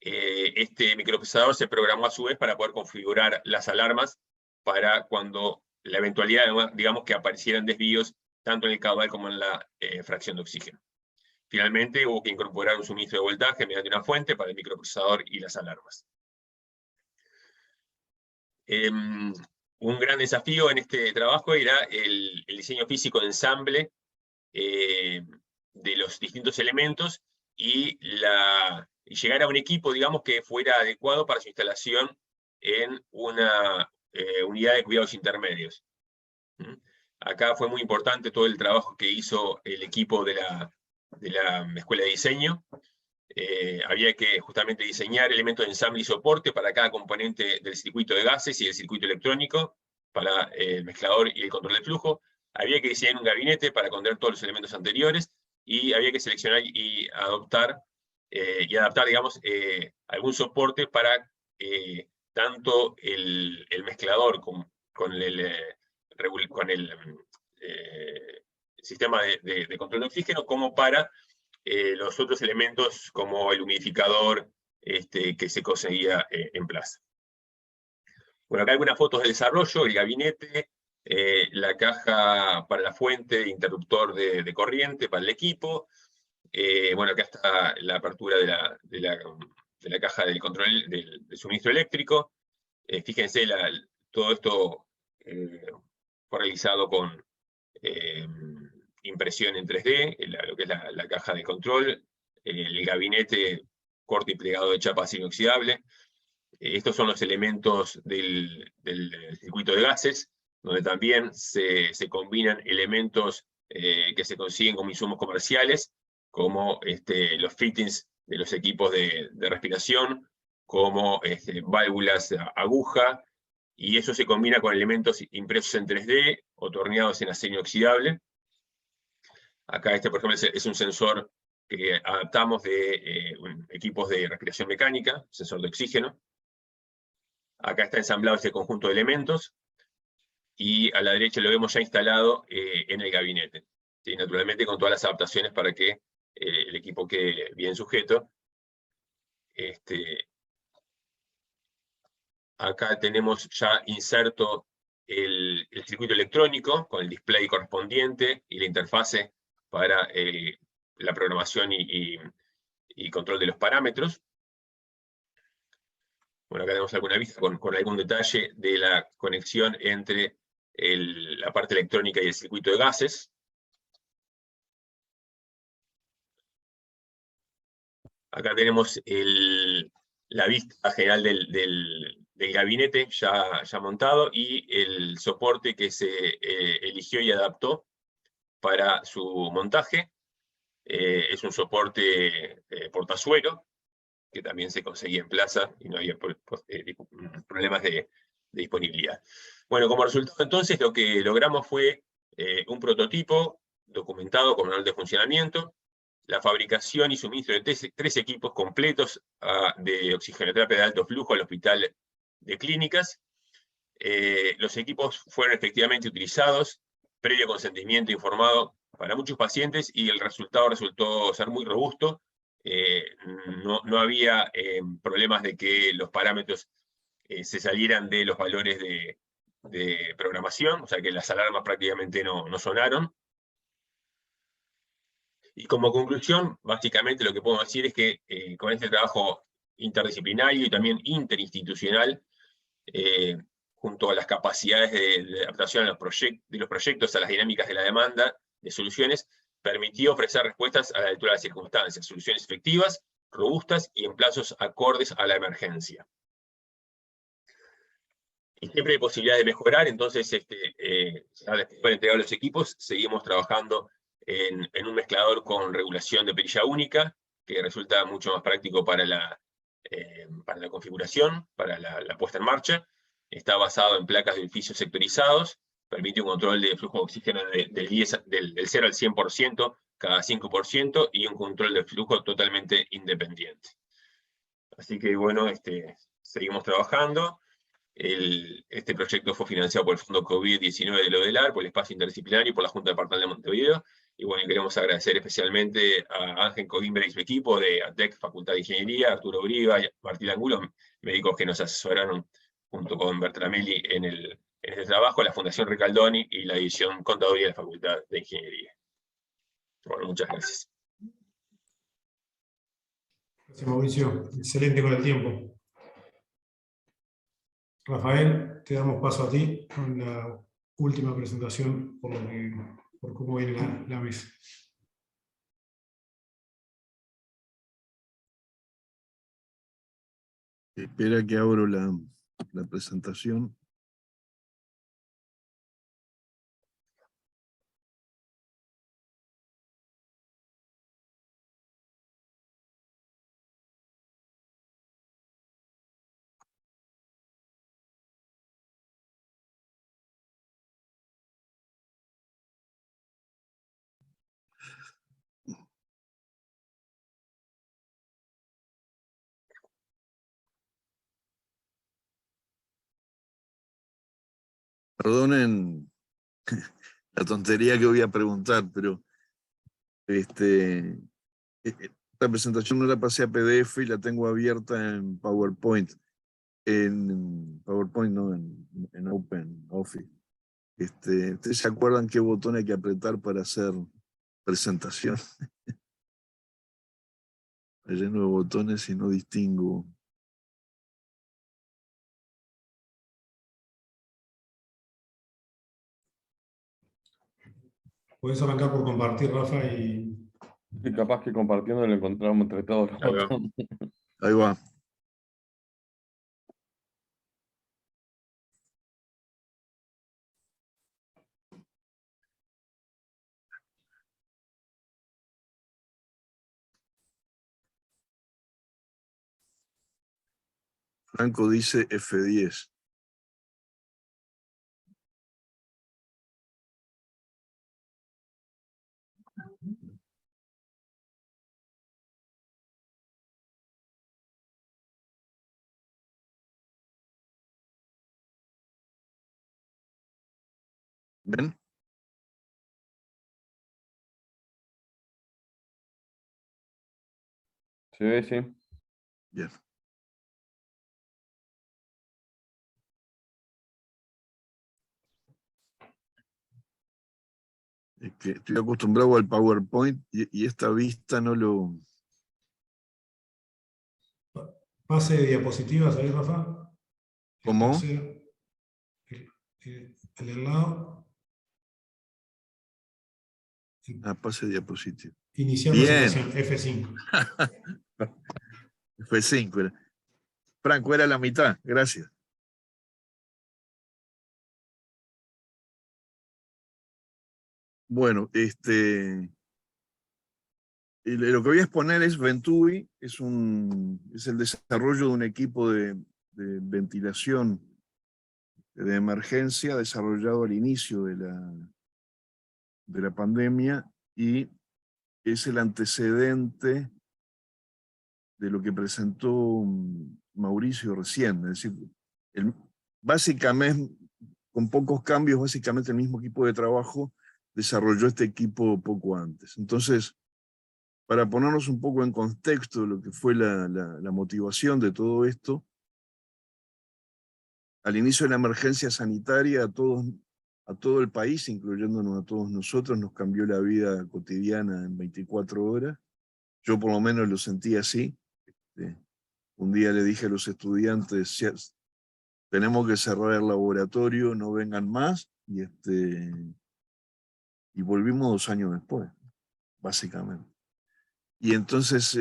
Este microprocesador se programó a su vez para poder configurar las alarmas para cuando la eventualidad, digamos, que aparecieran desvíos tanto en el caudal como en la fracción de oxígeno. Finalmente, hubo que incorporar un suministro de voltaje mediante una fuente para el microprocesador y las alarmas. Un gran desafío en este trabajo era el diseño físico de ensamble de los distintos elementos y llegar a un equipo, digamos, que fuera adecuado para su instalación en una unidad de cuidados intermedios. Acá fue muy importante todo el trabajo que hizo el equipo de la Escuela de Diseño. Había que justamente diseñar elementos de ensamble y soporte para cada componente del circuito de gases y el circuito electrónico, para el mezclador y el control de flujo. Había que diseñar un gabinete para contener todos los elementos anteriores, y había que seleccionar y adaptar, digamos, algún soporte para tanto el mezclador con el sistema de control de oxígeno, como para los otros elementos como el humidificador que se conseguía en plaza. Bueno, acá hay algunas fotos de desarrollo, el gabinete, la caja para la fuente, interruptor de corriente para el equipo. Bueno, acá está la apertura de la caja del control del suministro eléctrico. Fíjense, todo esto fue realizado con impresión en 3D, lo que es la caja de control, el gabinete corte y plegado de chapa inoxidable. Estos son los elementos del circuito de gases, donde también se combinan elementos que se consiguen como insumos comerciales, como los fittings de los equipos de respiración, como válvulas aguja, y eso se combina con elementos impresos en 3D o torneados en acero inoxidable. Acá por ejemplo, es un sensor que adaptamos de equipos de respiración mecánica, sensor de oxígeno. Acá está ensamblado este conjunto de elementos, y a la derecha lo vemos ya instalado en el gabinete. ¿Sí? Naturalmente con todas las adaptaciones para que el equipo quede bien sujeto. Acá tenemos ya inserto el circuito electrónico con el display correspondiente y la interfase para la programación y control de los parámetros. Bueno, acá tenemos alguna vista con algún detalle de la conexión entre la parte electrónica y el circuito de gases. Acá tenemos la vista general del gabinete ya montado, y el soporte que se eligió y adaptó para su montaje. Es un soporte portazuelo, que también se conseguía en plaza y no había problemas de disponibilidad. Bueno, como resultado entonces lo que logramos fue un prototipo documentado con manual de funcionamiento, la fabricación y suministro de tres equipos completos de oxigenoterapia de alto flujo al Hospital de Clínicas. Los equipos fueron efectivamente utilizados previo consentimiento informado para muchos pacientes, y el resultado resultó ser muy robusto. No había problemas de que los parámetros se salieran de los valores de programación, o sea que las alarmas prácticamente no sonaron. Y como conclusión, básicamente lo que puedo decir es que con este trabajo interdisciplinario y también interinstitucional, junto a las capacidades de adaptación de los proyectos a las dinámicas de la demanda de soluciones, permitió ofrecer respuestas a la altura de las circunstancias, soluciones efectivas, robustas y en plazos acordes a la emergencia. Y siempre hay posibilidad de mejorar, entonces, después de entregar los equipos, seguimos trabajando en un mezclador con regulación de perilla única, que resulta mucho más práctico para la configuración, para la puesta en marcha. Está basado en placas de orificios sectorizados, permite un control de flujo de oxígeno del 0 al 100% cada 5%, y un control de flujo totalmente independiente. Así que bueno, seguimos trabajando. este proyecto fue financiado por el Fondo COVID-19 de Lodelar, por el Espacio Interdisciplinario y por la Junta Departamental de Montevideo. Y bueno, queremos agradecer especialmente a Ángel Coguimber y su equipo de ATEC, Facultad de Ingeniería, Arturo Briva y Martín Angulo, médicos que nos asesoraron junto con Bertramelli en este trabajo, la Fundación Ricaldoni y la División Contaduría de la Facultad de Ingeniería. Bueno, muchas gracias. Gracias, Mauricio. Excelente con el tiempo. Rafael, te damos paso a ti con la última presentación por cómo viene la mesa. Espera que abro la presentación. Perdonen la tontería que voy a preguntar, pero esta presentación no la pasé a PDF y la tengo abierta en PowerPoint. En PowerPoint, no, en OpenOffice. ¿Ustedes se acuerdan qué botón hay que apretar para hacer presentación? Hay lleno de botones y no distingo. Podés arrancar por compartir, Rafa, y capaz que compartiendo lo encontramos entre todos los botones. Ahí va. Franco dice F10. ¿Ven? Sí, sí. Bien. Es que estoy acostumbrado al PowerPoint y esta vista no lo... pase de diapositivas ahí, Rafa. ¿Cómo? El del lado. Pase de diapositiva. Iniciar Bien. presentación, F5. F5 era. Franco, era la mitad. Gracias. Bueno, lo que voy a exponer es Venturi, es el desarrollo de un equipo de ventilación de emergencia desarrollado al inicio de la pandemia y es el antecedente de lo que presentó Mauricio recién, es decir, básicamente, con pocos cambios, básicamente el mismo equipo de trabajo desarrolló este equipo poco antes. Entonces, para ponernos un poco en contexto de lo que fue la motivación de todo esto, al inicio de la emergencia sanitaria, a todo el país, incluyéndonos a todos nosotros, nos cambió la vida cotidiana en 24 horas. Yo por lo menos lo sentí así. Un día le dije a los estudiantes, tenemos que cerrar el laboratorio, no vengan más, y volvimos 2 años después, básicamente. Y entonces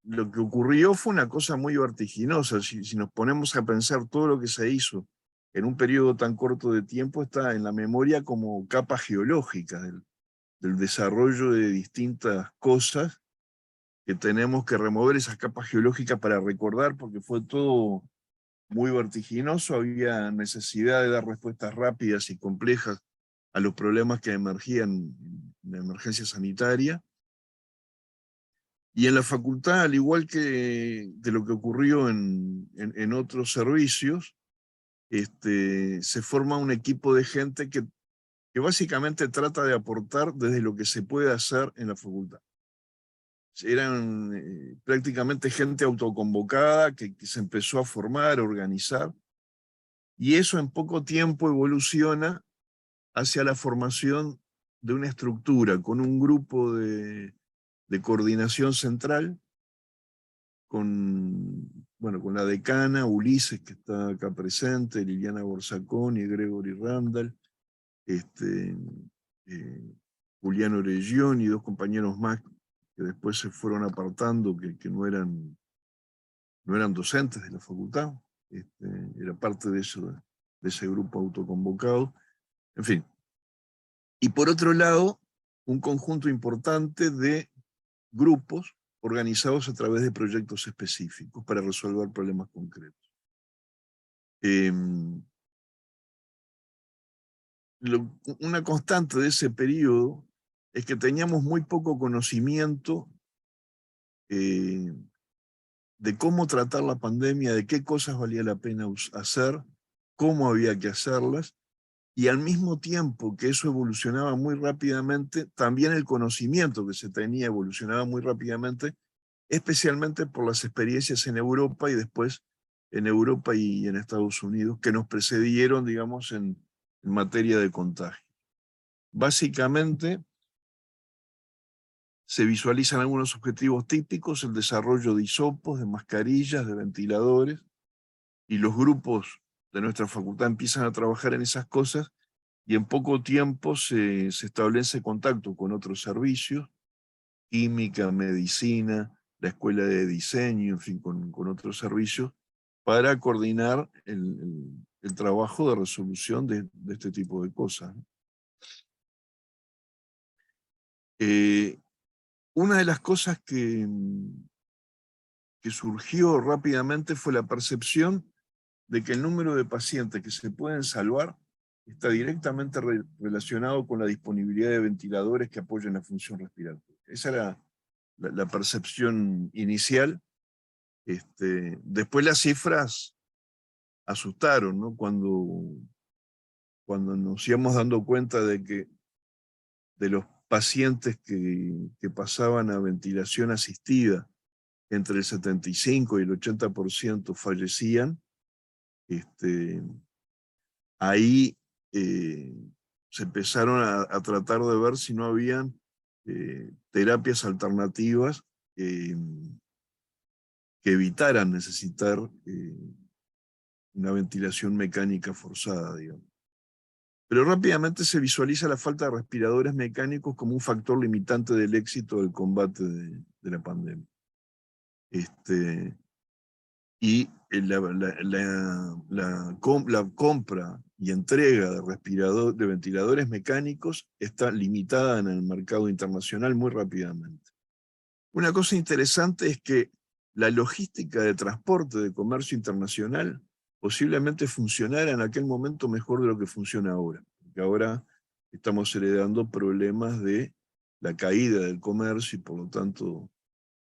lo que ocurrió fue una cosa muy vertiginosa. Si nos ponemos a pensar todo lo que se hizo en un periodo tan corto de tiempo, está en la memoria como capa geológica del desarrollo de distintas cosas que tenemos que remover esas capas geológicas para recordar, porque fue todo muy vertiginoso, había necesidad de dar respuestas rápidas y complejas a los problemas que emergían en la emergencia sanitaria. Y en la facultad, al igual que lo que ocurrió en otros servicios, se forma un equipo de gente que básicamente trata de aportar desde lo que se puede hacer en la facultad. Eran prácticamente gente autoconvocada que se empezó a formar, a organizar, y eso en poco tiempo evoluciona hacia la formación de una estructura con un grupo de coordinación central, con la decana, Ulises, que está acá presente, Liliana Borsacón y Gregory Randall, Julián Orellón y dos compañeros más que después se fueron apartando, que no eran docentes de la facultad, era parte de ese grupo autoconvocado, en fin. Y por otro lado, un conjunto importante de grupos organizados a través de proyectos específicos para resolver problemas concretos. Una constante de ese periodo es que teníamos muy poco conocimiento de cómo tratar la pandemia, de qué cosas valía la pena hacer, cómo había que hacerlas, y al mismo tiempo que eso evolucionaba muy rápidamente, también el conocimiento que se tenía evolucionaba muy rápidamente, especialmente por las experiencias en Europa y después en Europa y en Estados Unidos, que nos precedieron, digamos, en materia de contagio. Básicamente, se visualizan algunos objetivos típicos, el desarrollo de hisopos, de mascarillas, de ventiladores, y los grupos de nuestra facultad empiezan a trabajar en esas cosas, y en poco tiempo se establece contacto con otros servicios, química, medicina, la escuela de diseño, en fin, con otros servicios, para coordinar el trabajo de resolución de este tipo de cosas. Una de las cosas que surgió rápidamente fue la percepción de que el número de pacientes que se pueden salvar está directamente relacionado con la disponibilidad de ventiladores que apoyen la función respiratoria. Esa era la percepción inicial. Después las cifras asustaron, ¿no? Cuando nos íbamos dando cuenta de que de los pacientes que pasaban a ventilación asistida, entre el 75 y el 80% fallecían, ahí se empezaron a tratar de ver si no habían terapias alternativas que evitaran necesitar una ventilación mecánica forzada, digamos. Pero rápidamente se visualiza la falta de respiradores mecánicos como un factor limitante del éxito del combate de la pandemia. Y la compra y entrega de ventiladores mecánicos está limitada en el mercado internacional muy rápidamente. Una cosa interesante es que la logística de transporte de comercio internacional posiblemente funcionara en aquel momento mejor de lo que funciona ahora. Porque ahora estamos heredando problemas de la caída del comercio y por lo tanto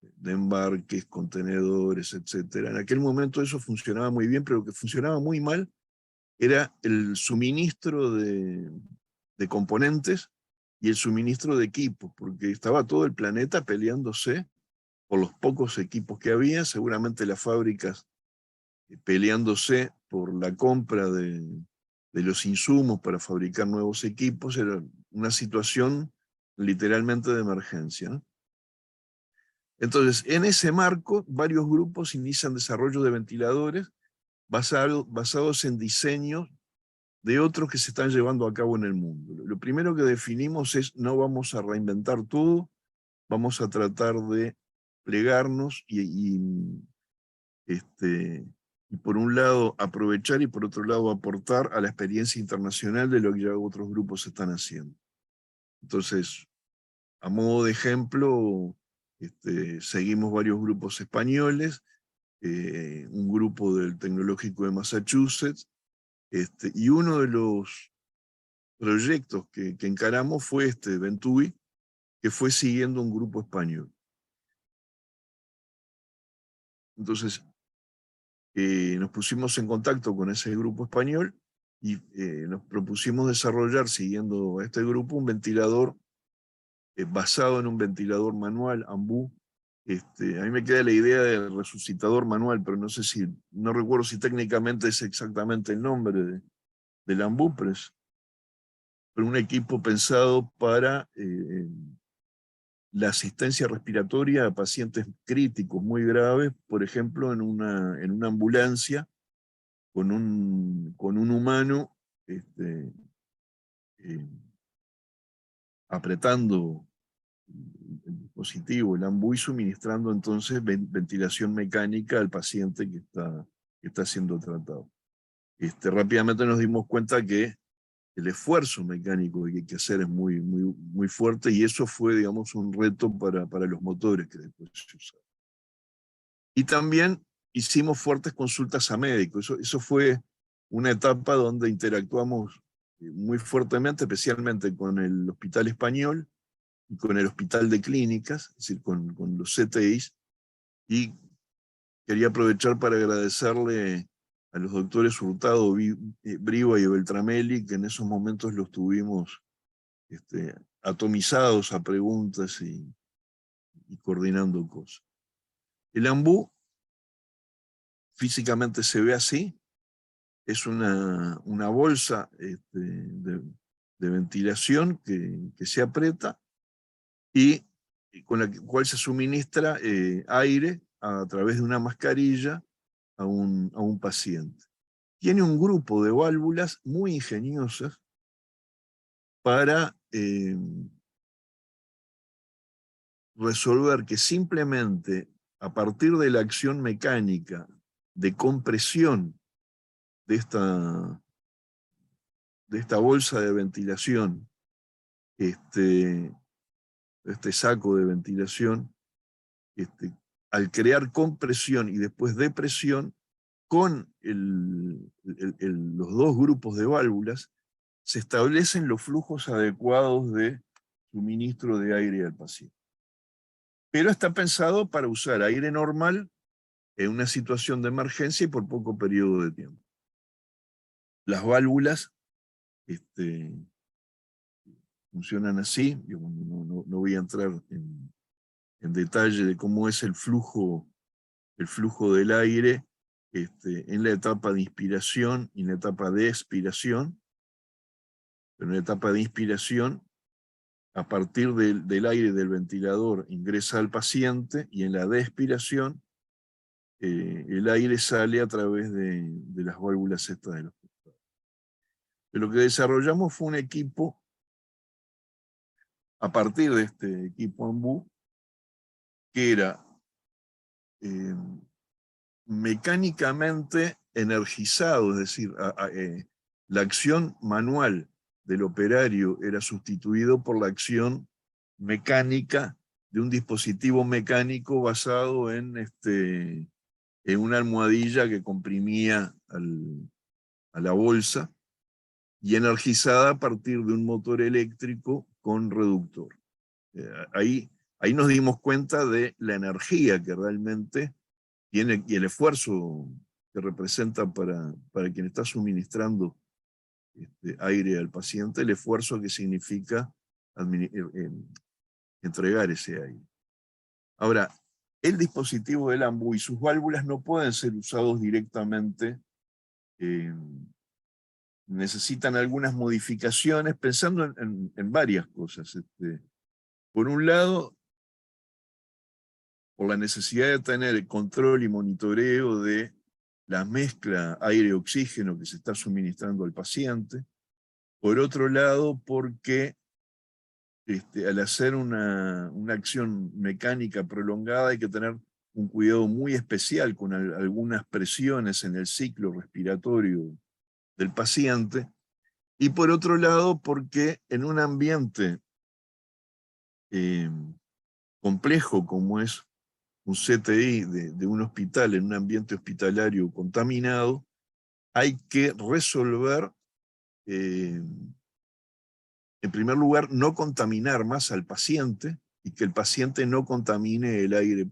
de embarques, contenedores, etc. En aquel momento eso funcionaba muy bien, pero lo que funcionaba muy mal era el suministro de componentes y el suministro de equipos, porque estaba todo el planeta peleándose por los pocos equipos que había, seguramente las fábricas peleándose por la compra de los insumos para fabricar nuevos equipos. Era una situación literalmente de emergencia, ¿no? Entonces, en ese marco, varios grupos inician desarrollo de ventiladores basados en diseños de otros que se están llevando a cabo en el mundo. Lo primero que definimos es: no vamos a reinventar todo, vamos a tratar de plegarnos y por un lado aprovechar y por otro lado aportar a la experiencia internacional de lo que ya otros grupos están haciendo. Entonces, a modo de ejemplo, seguimos varios grupos españoles, un grupo del Tecnológico de Massachusetts, y uno de los proyectos que encaramos fue Ventui, que fue siguiendo un grupo español. Entonces, nos pusimos en contacto con ese grupo español y nos propusimos desarrollar, siguiendo a este grupo, un ventilador basado en un ventilador manual, AMBU. A mí me queda la idea del resucitador manual, pero no recuerdo si técnicamente es exactamente el nombre del AMBU, pero un equipo pensado para la asistencia respiratoria a pacientes críticos muy graves, por ejemplo, en una ambulancia con un humano apretando el dispositivo, el AMBU, y suministrando entonces ventilación mecánica al paciente que está siendo tratado. Rápidamente nos dimos cuenta que el esfuerzo mecánico que hay que hacer es muy, muy, muy fuerte, y eso fue, digamos, un reto para los motores que después se usaron. Y también hicimos fuertes consultas a médicos. Eso fue una etapa donde interactuamos muy fuertemente, especialmente con el Hospital Español y con el Hospital de Clínicas, es decir, con los CTIs, y quería aprovechar para agradecerle a los doctores Hurtado, Briva y Beltramelli, que en esos momentos los tuvimos atomizados a preguntas y coordinando cosas. El AMBU físicamente se ve así, es una bolsa de ventilación que se aprieta y con la cual se suministra aire a través de una mascarilla a un paciente. Tiene un grupo de válvulas muy ingeniosas para resolver que simplemente a partir de la acción mecánica de compresión de esta bolsa de ventilación, este saco de ventilación, al crear compresión y después depresión, con los dos grupos de válvulas, se establecen los flujos adecuados de suministro de aire al paciente. Pero está pensado para usar aire normal en una situación de emergencia y por poco periodo de tiempo. Las válvulas funcionan así. Yo no voy a entrar en detalle de cómo es el flujo del aire en la etapa de inspiración y en la etapa de expiración. Pero en la etapa de inspiración, a partir del aire del ventilador ingresa al paciente, y en la de expiración el aire sale a través de las válvulas estas de los costados. Lo que desarrollamos fue un equipo, a partir de este equipo AMBU, que era mecánicamente energizado, es decir, la acción manual del operario era sustituido por la acción mecánica de un dispositivo mecánico basado en una almohadilla que comprimía a la bolsa, y energizada a partir de un motor eléctrico con reductor. Ahí nos dimos cuenta de la energía que realmente tiene y el esfuerzo que representa para quien está suministrando aire al paciente, el esfuerzo que significa entregar ese aire. Ahora, el dispositivo del AMBU y sus válvulas no pueden ser usados directamente, necesitan algunas modificaciones, pensando en varias cosas. Por un lado, por la necesidad de tener el control y monitoreo de la mezcla aire-oxígeno que se está suministrando al paciente. Por otro lado, porque al hacer una acción mecánica prolongada hay que tener un cuidado muy especial con algunas presiones en el ciclo respiratorio del paciente. Y por otro lado, porque en un ambiente complejo como es un CTI de un hospital, en un ambiente hospitalario contaminado, hay que resolver, en primer lugar, no contaminar más al paciente y que el paciente no contamine el aire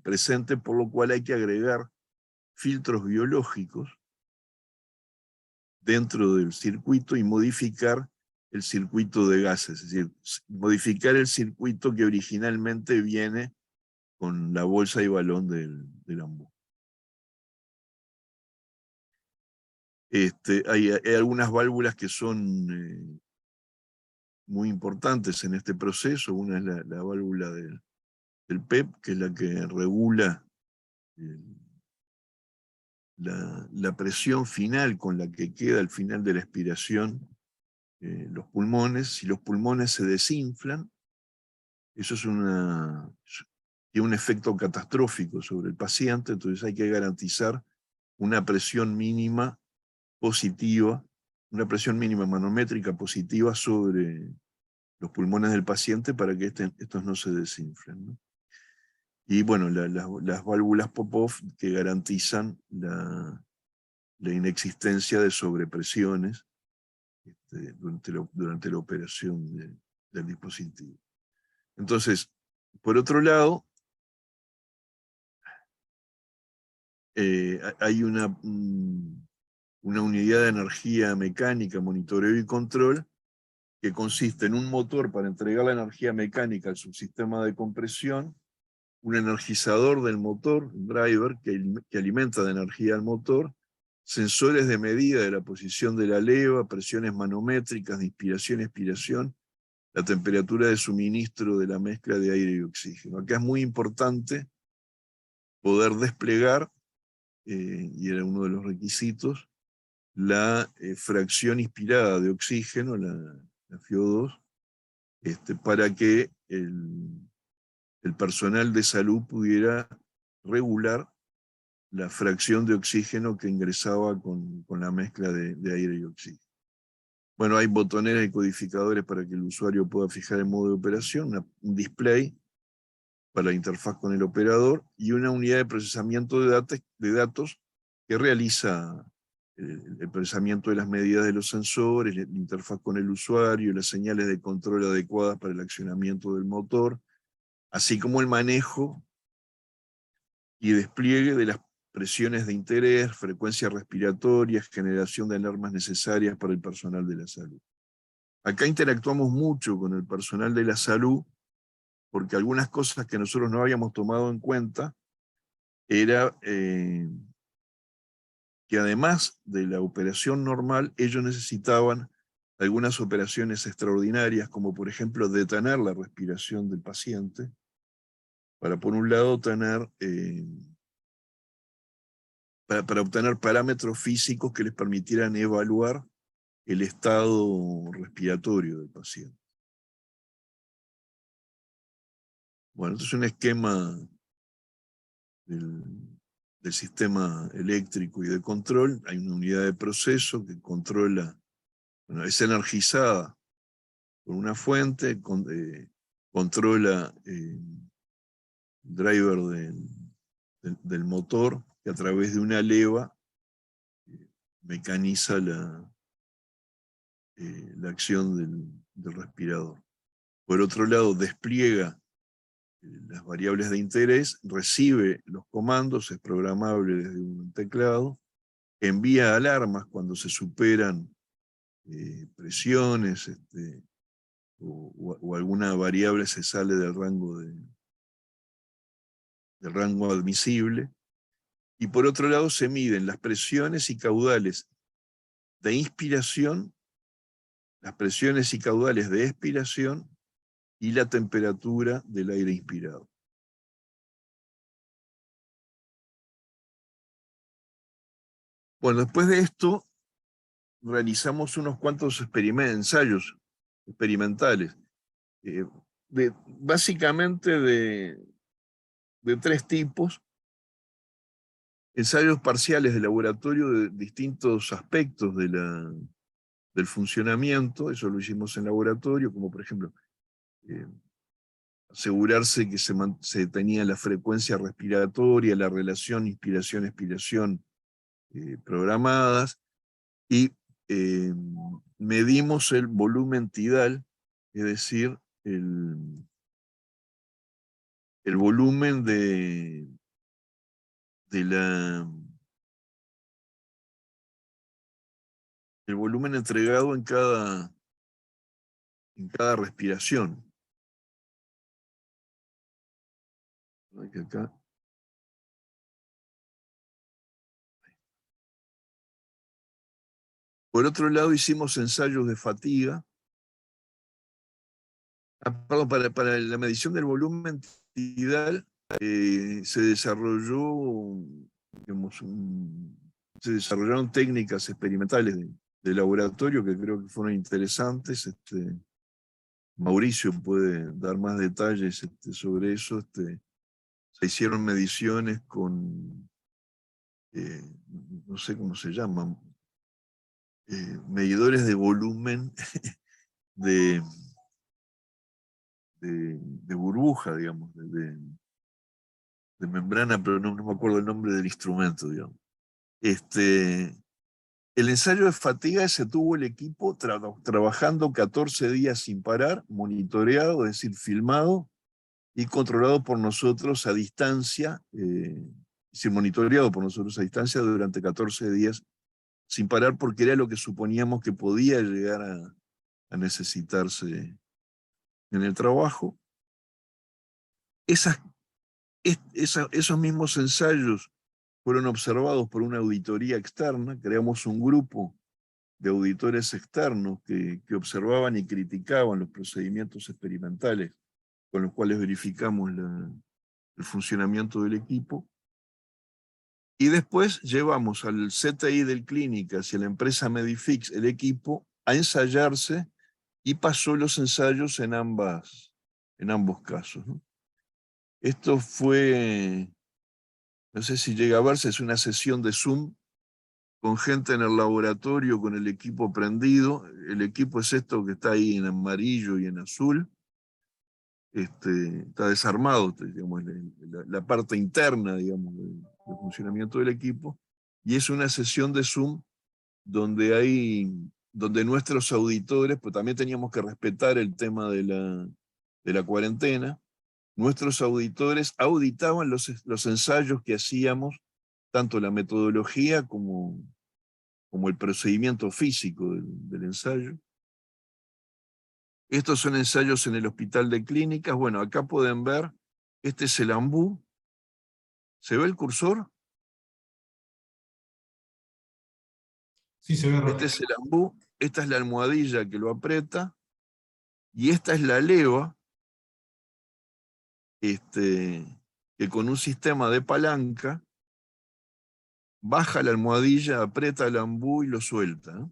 presente, por lo cual hay que agregar filtros biológicos dentro del circuito y modificar el circuito de gases, es decir, modificar el circuito que originalmente viene con la bolsa y balón del AMBU. Hay algunas válvulas que son muy importantes en este proceso. Una es la válvula del PEP, que es la que regula la presión final con la que queda al final de la expiración los pulmones. Si los pulmones se desinflan, eso tiene un efecto catastrófico sobre el paciente, entonces hay que garantizar una presión mínima positiva, una presión mínima manométrica positiva sobre los pulmones del paciente para que estos no se desinflen, ¿no? Y bueno, las válvulas Popov que garantizan la inexistencia de sobrepresiones durante la operación del dispositivo. Entonces, por otro lado, hay una unidad de energía mecánica, monitoreo y control, que consiste en un motor para entregar la energía mecánica al subsistema de compresión, un energizador del motor, un driver que alimenta de energía al motor, sensores de medida de la posición de la leva, presiones manométricas de inspiración y expiración, la temperatura de suministro de la mezcla de aire y oxígeno. Acá es muy importante poder desplegar, y era uno de los requisitos, la fracción inspirada de oxígeno, la FiO2, para que el personal de salud pudiera regular la fracción de oxígeno que ingresaba con la mezcla de aire y oxígeno. Bueno, hay botoneras y codificadores para que el usuario pueda fijar el modo de operación, un display para la interfaz con el operador y una unidad de procesamiento de datos que realiza el procesamiento de las medidas de los sensores, la interfaz con el usuario, las señales de control adecuadas para el accionamiento del motor, así como el manejo y despliegue de las presiones de interés, frecuencias respiratorias, generación de alarmas necesarias para el personal de la salud. Acá interactuamos mucho con el personal de la salud, porque algunas cosas que nosotros no habíamos tomado en cuenta era que además de la operación normal, ellos necesitaban algunas operaciones extraordinarias, como por ejemplo detener la respiración del paciente, para por un lado para obtener parámetros físicos que les permitieran evaluar el estado respiratorio del paciente. Bueno, esto es un esquema del sistema eléctrico y de control. Hay una unidad de proceso que controla, bueno, es energizada por una fuente, controla el driver del motor, que a través de una leva mecaniza la acción del respirador. Por otro lado, despliega las variables de interés, recibe los comandos, es programable desde un teclado, envía alarmas cuando se superan presiones o alguna variable se sale del rango admisible. Y por otro lado se miden las presiones y caudales de inspiración, las presiones y caudales de expiración y la temperatura del aire inspirado. Bueno, después de esto, realizamos unos cuantos ensayos experimentales, básicamente de tres tipos. Ensayos parciales de laboratorio de distintos aspectos del funcionamiento, eso lo hicimos en laboratorio, como por ejemplo, asegurarse que se tenía la frecuencia respiratoria, la relación inspiración-expiración programadas, y medimos el volumen tidal, es decir, el volumen de la el volumen entregado en cada respiración. Acá. Por otro lado, hicimos ensayos de fatiga. Perdón, para la medición del volumen tidal se desarrolló, digamos, se desarrollaron técnicas experimentales de laboratorio que creo que fueron interesantes. Mauricio puede dar más detalles sobre eso. Se hicieron mediciones con, no sé cómo se llaman, medidores de volumen de burbuja, digamos, de membrana, pero no me acuerdo el nombre del instrumento, digamos. El ensayo de fatiga se tuvo el equipo trabajando 14 días sin parar, monitoreado, es decir, filmado y controlado por nosotros a distancia, monitoreado por nosotros a distancia durante 14 días sin parar, porque era lo que suponíamos que podía llegar a necesitarse en el trabajo. Esos mismos ensayos fueron observados por una auditoría externa. Creamos un grupo de auditores externos que observaban y criticaban los procedimientos experimentales con los cuales verificamos el funcionamiento del equipo. Y después llevamos al CTI del Clínicas y a la empresa Medifix el equipo a ensayarse y pasó los ensayos en ambos casos, ¿no? Esto fue, no sé si llega a verse, es una sesión de Zoom con gente en el laboratorio, con el equipo prendido. El equipo es esto que está ahí en amarillo y en azul. Está desarmado, digamos, la parte interna, digamos, del funcionamiento del equipo. Y es una sesión de Zoom donde nuestros auditores, pues también teníamos que respetar el tema de la cuarentena. Nuestros auditores auditaban los ensayos que hacíamos, tanto la metodología como el procedimiento físico del ensayo. Estos son ensayos en el Hospital de Clínicas. Bueno, acá pueden ver, este es el ambú. ¿Se ve el cursor? Sí, se ve. Este es el ambú, esta es la almohadilla que lo aprieta, y esta es la leva, que con un sistema de palanca baja la almohadilla, aprieta el ambú y lo suelta, ¿no?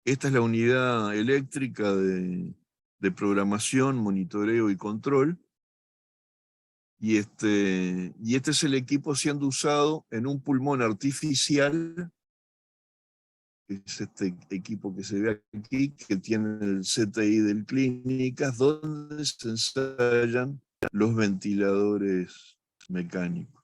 Esta es la unidad eléctrica de programación, monitoreo y control. Y este es el equipo siendo usado en un pulmón artificial, que es este equipo que se ve aquí, que tiene el CTI del Clínicas, donde se ensayan los ventiladores mecánicos.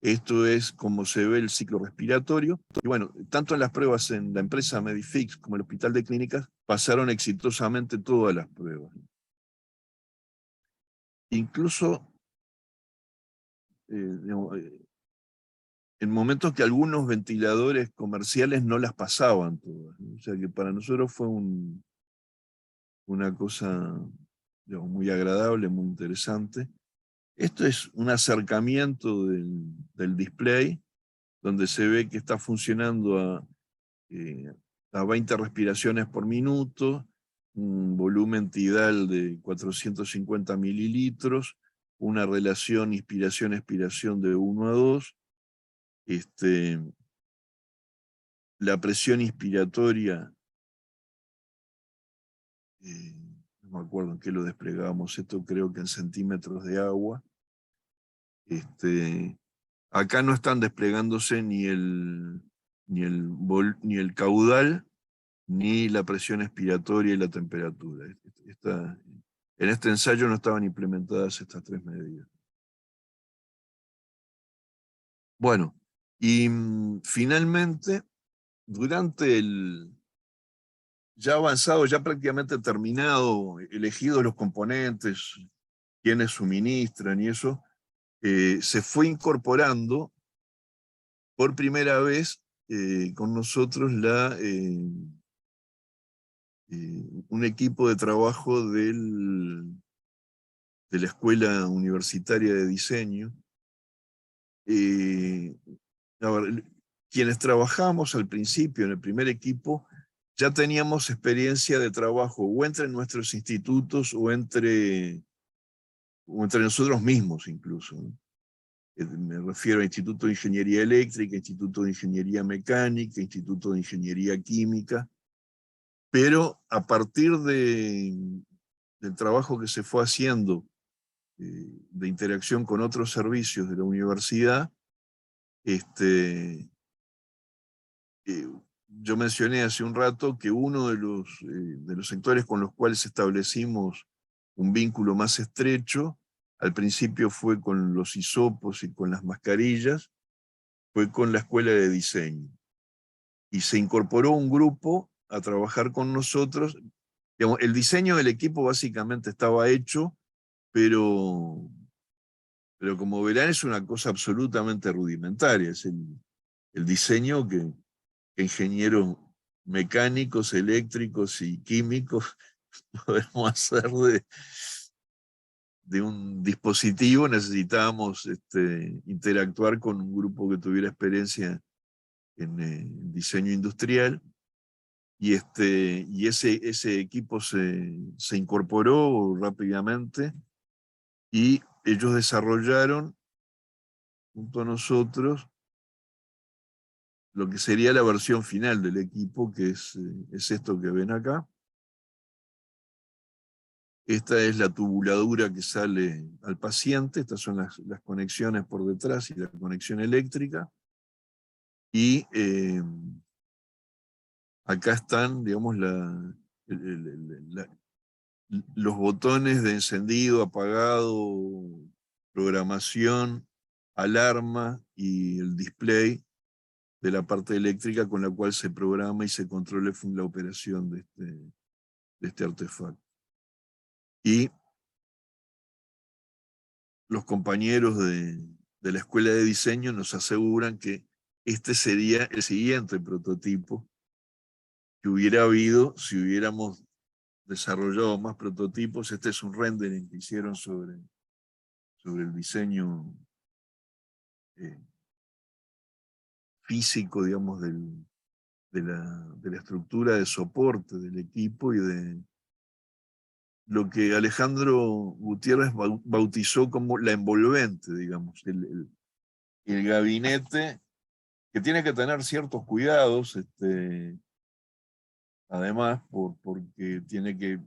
Esto es como se ve el ciclo respiratorio. Y bueno, tanto en las pruebas en la empresa Medifix como en el Hospital de Clínicas pasaron exitosamente todas las pruebas. Incluso en momentos que algunos ventiladores comerciales no las pasaban todas, ¿no? O sea que para nosotros fue una cosa, digamos, muy agradable, muy interesante. Esto es un acercamiento del display, donde se ve que está funcionando a 20 respiraciones por minuto, un volumen tidal de 450 mililitros, una relación inspiración-expiración de 1 a 2, la presión inspiratoria, no me acuerdo en qué lo desplegamos, esto creo que en centímetros de agua. Acá no están desplegándose ni el caudal, ni la presión expiratoria y la temperatura. En este ensayo no estaban implementadas estas 3 medidas. Bueno, y finalmente, durante ya avanzado, ya prácticamente terminado, elegidos los componentes, quienes suministran y eso, se fue incorporando por primera vez con nosotros un equipo de trabajo de la Escuela Universitaria de Diseño. A ver, quienes trabajamos al principio en el primer equipo ya teníamos experiencia de trabajo o entre nuestros institutos o entre nosotros mismos incluso, ¿no? Me refiero a Instituto de Ingeniería Eléctrica, Instituto de Ingeniería Mecánica, Instituto de Ingeniería Química, pero a partir del trabajo que se fue haciendo de interacción con otros servicios de la universidad, yo mencioné hace un rato que uno de los sectores con los cuales establecimos un vínculo más estrecho, al principio fue con los hisopos y con las mascarillas, fue con la Escuela de Diseño. Y se incorporó un grupo a trabajar con nosotros. Digamos, el diseño del equipo básicamente estaba hecho, pero como verán es una cosa absolutamente rudimentaria. Es el diseño que ingenieros mecánicos, eléctricos y químicos podemos hacer de un dispositivo. Necesitábamos interactuar con un grupo que tuviera experiencia en diseño industrial, y ese equipo se incorporó rápidamente, y ellos desarrollaron junto a nosotros lo que sería la versión final del equipo, que es esto que ven acá. Esta es la tubuladura que sale al paciente, estas son las conexiones por detrás y la conexión eléctrica. Y acá están, digamos, los botones de encendido, apagado, programación, alarma y el display de la parte eléctrica con la cual se programa y se controla la operación de este artefacto. Y los compañeros de la Escuela de Diseño nos aseguran que este sería el siguiente prototipo que hubiera habido si hubiéramos desarrollado más prototipos. Este es un rendering que hicieron sobre el diseño físico, digamos, de la estructura de soporte del equipo y de lo que Alejandro Gutiérrez bautizó como la envolvente, digamos, el gabinete, que tiene que tener ciertos cuidados, además, porque tiene que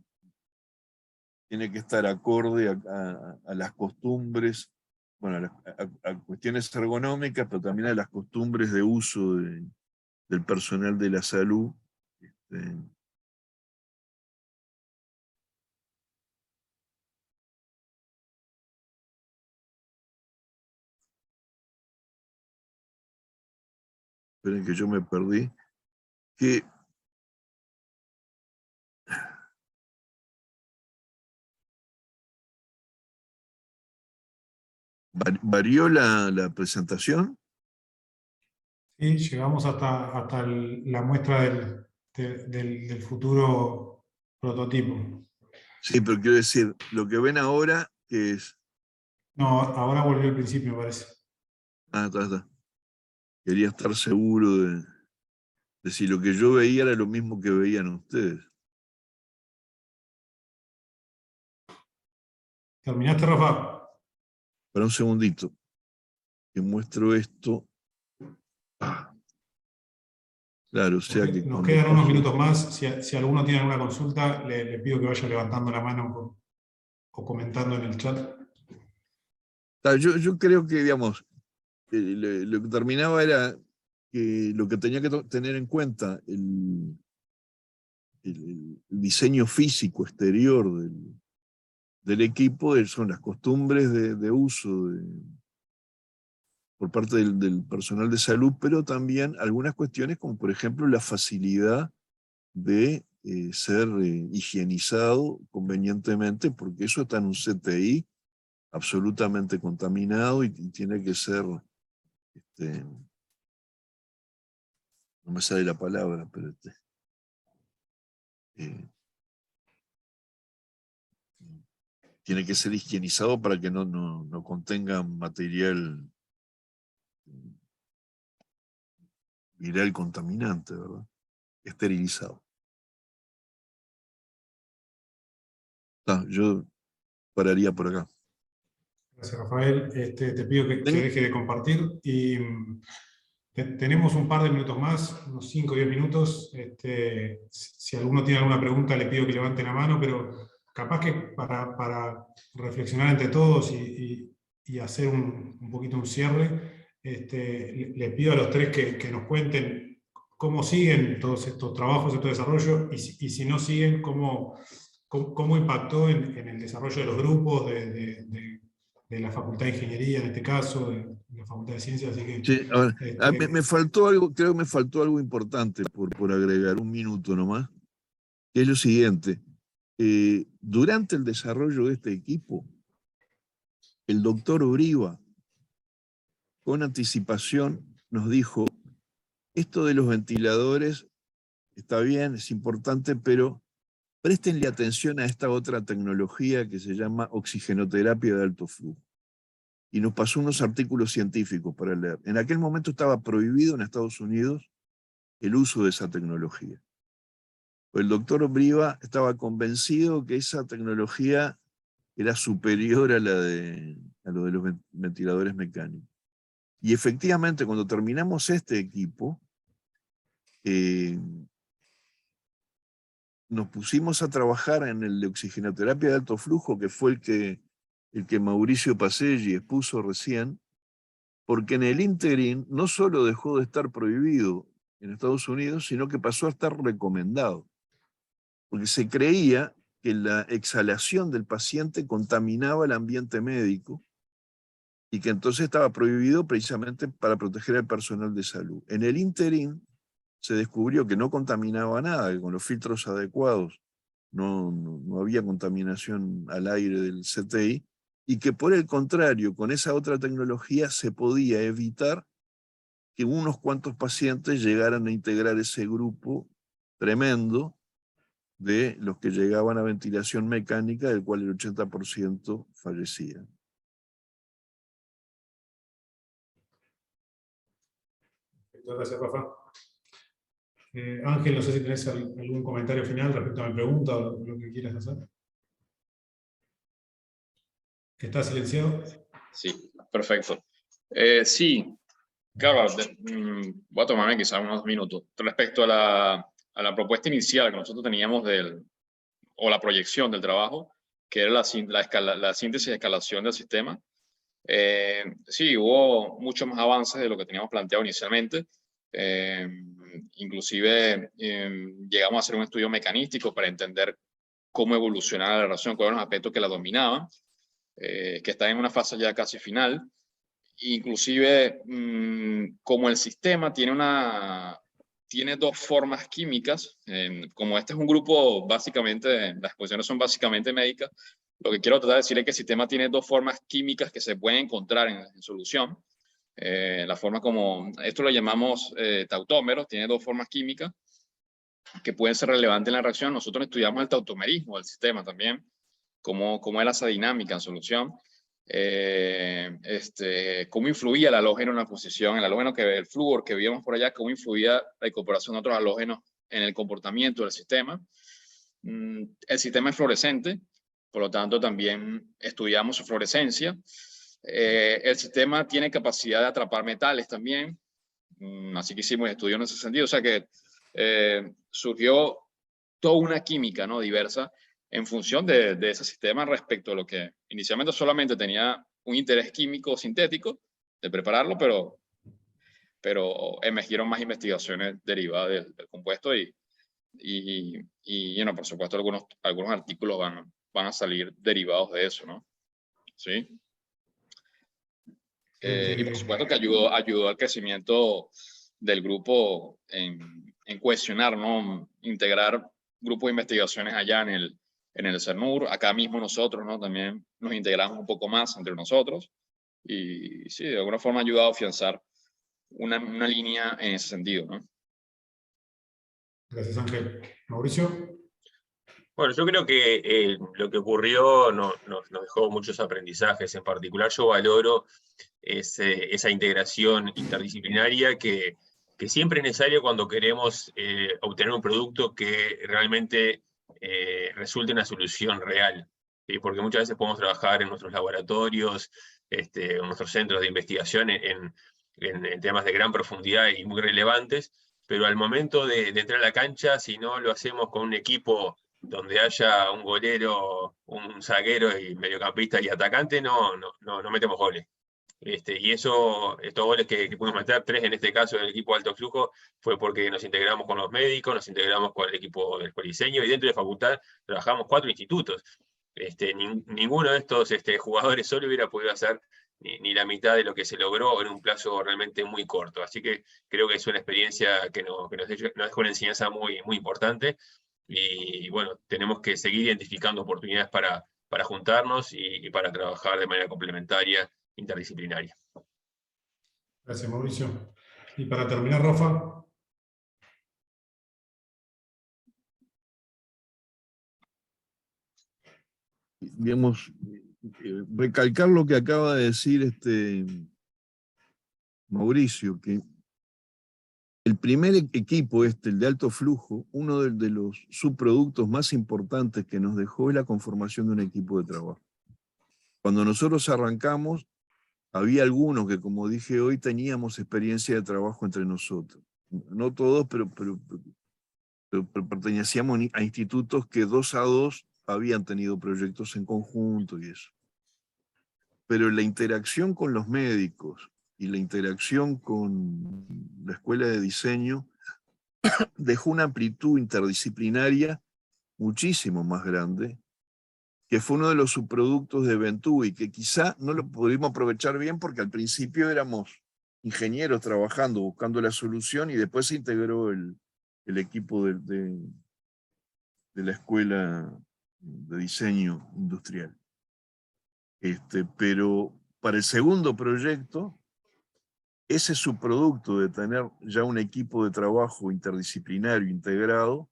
estar acorde a las costumbres, bueno, a cuestiones ergonómicas, pero también a las costumbres de uso del personal de la salud. Esperen que yo me perdí. Que ¿varió la presentación? Sí, llegamos hasta la muestra del futuro prototipo. Sí, pero quiero decir, lo que ven ahora, que es... No, ahora volvió al principio, me parece. Ah, está. Quería estar seguro de si lo que yo veía era lo mismo que veían ustedes. ¿Terminaste, Rafa? Para un segundito, que muestro esto. Claro, o sea que... Nos quedan unos minutos más. Si alguno tiene alguna consulta, le pido que vaya levantando la mano o comentando en el chat. Yo creo que, digamos, lo que terminaba era que lo que tenía que tener en cuenta el diseño físico exterior del equipo son las costumbres de uso por parte del personal de salud, pero también algunas cuestiones como por ejemplo la facilidad de ser higienizado convenientemente, porque eso está en un CTI absolutamente contaminado y tiene que ser no me sale la palabra, pero tiene que ser higienizado para que no contenga material viral contaminante, ¿verdad? Esterilizado. Yo pararía por acá. Gracias, Rafael. Te pido que deje de compartir y tenemos un par de minutos más, unos 5 o 10 minutos. Si alguno tiene alguna pregunta, le pido que levante la mano, pero capaz que para reflexionar entre todos y hacer un poquito un cierre, les pido a los tres que nos cuenten cómo siguen todos estos trabajos, estos desarrollos, y si no siguen, cómo impactó en el desarrollo de los grupos, de la Facultad de Ingeniería, en este caso, de la Facultad de Ciencias. Así que, sí, a ver, me faltó algo, creo que me faltó algo importante por agregar, un minuto nomás, que es lo siguiente. Durante el desarrollo de este equipo, el doctor Briva, con anticipación, nos dijo, esto de los ventiladores está bien, es importante, pero préstenle atención a esta otra tecnología que se llama oxigenoterapia de alto flujo. Y nos pasó unos artículos científicos para leer. En aquel momento estaba prohibido en Estados Unidos el uso de esa tecnología. El doctor Briva estaba convencido que esa tecnología era superior a lo de los ventiladores mecánicos. Y efectivamente, cuando terminamos este equipo, nos pusimos a trabajar en el de oxigenoterapia de alto flujo, que fue el que Mauricio Paselli expuso recién, porque en el ínterin no solo dejó de estar prohibido en Estados Unidos, sino que pasó a estar recomendado, porque se creía que la exhalación del paciente contaminaba el ambiente médico y que entonces estaba prohibido precisamente para proteger al personal de salud. En el ínterin se descubrió que no contaminaba nada, que con los filtros adecuados no había contaminación al aire del CTI, y que por el contrario, con esa otra tecnología se podía evitar que unos cuantos pacientes llegaran a integrar ese grupo tremendo de los que llegaban a ventilación mecánica, del cual el 80% fallecían. Gracias, Rafa. Ángel, no sé si tenés algún comentario final respecto a mi pregunta o lo que quieras hacer. ¿Está silenciado? Sí, perfecto. Sí, claro, voy a tomarme quizás unos minutos. Respecto a la propuesta inicial que nosotros teníamos o la proyección del trabajo, que era la síntesis y escalación del sistema, sí, hubo muchos más avances de lo que teníamos planteado inicialmente. Inclusive llegamos a hacer un estudio mecanístico para entender cómo evolucionaba la relación, cuáles eran los aspectos que la dominaban, que está en una fase ya casi final. Inclusive, como el sistema tiene dos formas químicas, como este es un grupo básicamente, las exposiciones son básicamente médicas, lo que quiero tratar de decir es que el sistema tiene dos formas químicas que se pueden encontrar en solución. La forma como, esto lo llamamos tautómeros, tiene dos formas químicas que pueden ser relevantes en la reacción. Nosotros estudiamos el tautomerismo del sistema también, cómo era esa dinámica en solución. Cómo influía el halógeno en la posición, el flúor que vimos por allá, cómo influía la incorporación de otros halógenos en el comportamiento del sistema. El sistema es fluorescente, por lo tanto también estudiamos su fluorescencia. El sistema tiene capacidad de atrapar metales también, así que hicimos estudios en ese sentido, o sea que surgió toda una química, ¿no?, diversa en función de ese sistema respecto a lo que inicialmente solamente tenía un interés químico sintético de prepararlo, pero emergieron más investigaciones derivadas del compuesto y por supuesto algunos artículos van a salir derivados de eso, ¿no? ¿Sí? Y por supuesto que ayudó al crecimiento del grupo en cohesionar, ¿no?, integrar grupos de investigaciones allá en el CERNUR. Acá mismo nosotros, ¿no?, también nos integramos un poco más entre nosotros y sí, de alguna forma ha ayudado a afianzar una línea en ese sentido, ¿no? Gracias, Ángel. Mauricio. Bueno, yo creo que lo que ocurrió nos dejó muchos aprendizajes. En particular, yo valoro esa integración interdisciplinaria que siempre es necesaria cuando queremos obtener un producto que realmente resulte una solución real. ¿Sí? Porque muchas veces podemos trabajar en nuestros laboratorios, en nuestros centros de investigación en temas de gran profundidad y muy relevantes, pero al momento de entrar a la cancha, si no lo hacemos con un equipo donde haya un golero, un zaguero y mediocampista y atacante, no metemos goles. Y estos goles que pudimos meter, 3 en este caso del equipo Alto Flujo, fue porque nos integramos con los médicos, nos integramos con el equipo del Poliseño, y dentro de facultad trabajamos 4 institutos. Ninguno de estos jugadores solo hubiera podido hacer ni la mitad de lo que se logró en un plazo realmente muy corto. Así que creo que es una experiencia que nos dejó una enseñanza muy, muy importante. Y bueno, tenemos que seguir identificando oportunidades para juntarnos y para trabajar de manera complementaria, interdisciplinaria. Gracias, Mauricio. Y para terminar, Rafa. Digamos, recalcar lo que acaba de decir Mauricio, que el primer equipo, el de alto flujo, uno de los subproductos más importantes que nos dejó es la conformación de un equipo de trabajo. Cuando nosotros arrancamos, había algunos que, como dije hoy, teníamos experiencia de trabajo entre nosotros. No todos, pero pertenecíamos a institutos que 2 a 2 habían tenido proyectos en conjunto y eso. Pero la interacción con los médicos y la interacción con la escuela de diseño dejó una amplitud interdisciplinaria muchísimo más grande, que fue uno de los subproductos de Ventú y que quizá no lo pudimos aprovechar bien porque al principio éramos ingenieros trabajando, buscando la solución, y después se integró el equipo de la escuela de diseño industrial. Pero para el segundo proyecto, ese subproducto de tener ya un equipo de trabajo interdisciplinario integrado,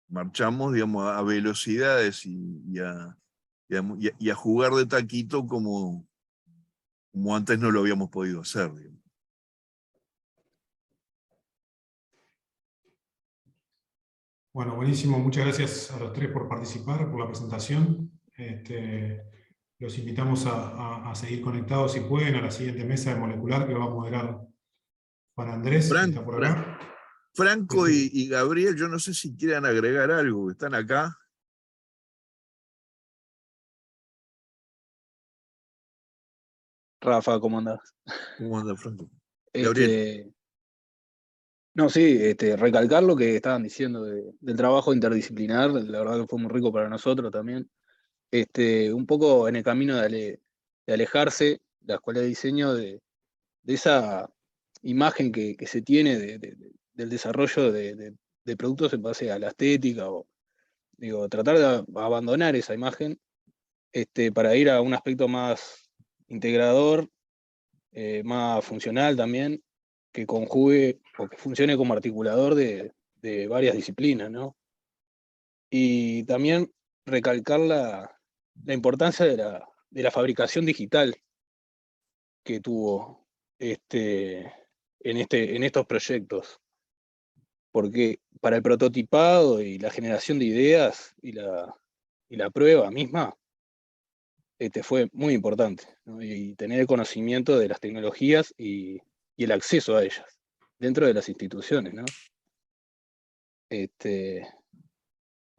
marchamos, digamos, a velocidades y a jugar de taquito como antes no lo habíamos podido hacer, digamos. Bueno, buenísimo. Muchas gracias a los 3 por participar, por la presentación. Los invitamos a seguir conectados si pueden a la siguiente mesa de molecular que va a moderar Juan Andrés, que está por acá. Franco y Gabriel, yo no sé si quieran agregar algo, están acá. Rafa, ¿cómo andás? ¿Cómo anda, Franco? Gabriel. No, sí, recalcar lo que estaban diciendo del trabajo interdisciplinar, la verdad que fue muy rico para nosotros también. Un poco en el camino de alejarse la escuela de diseño de esa imagen que se tiene del desarrollo de productos en base a la estética, o digo, tratar de abandonar esa imagen para ir a un aspecto más integrador, más funcional también, que conjugue o que funcione como articulador de varias disciplinas, ¿no? Y también recalcar la importancia de la fabricación digital que tuvo en estos proyectos, porque para el prototipado y la generación de ideas y la prueba misma fue muy importante, ¿no? Y tener el conocimiento de las tecnologías y el acceso a ellas dentro de las instituciones, ¿no?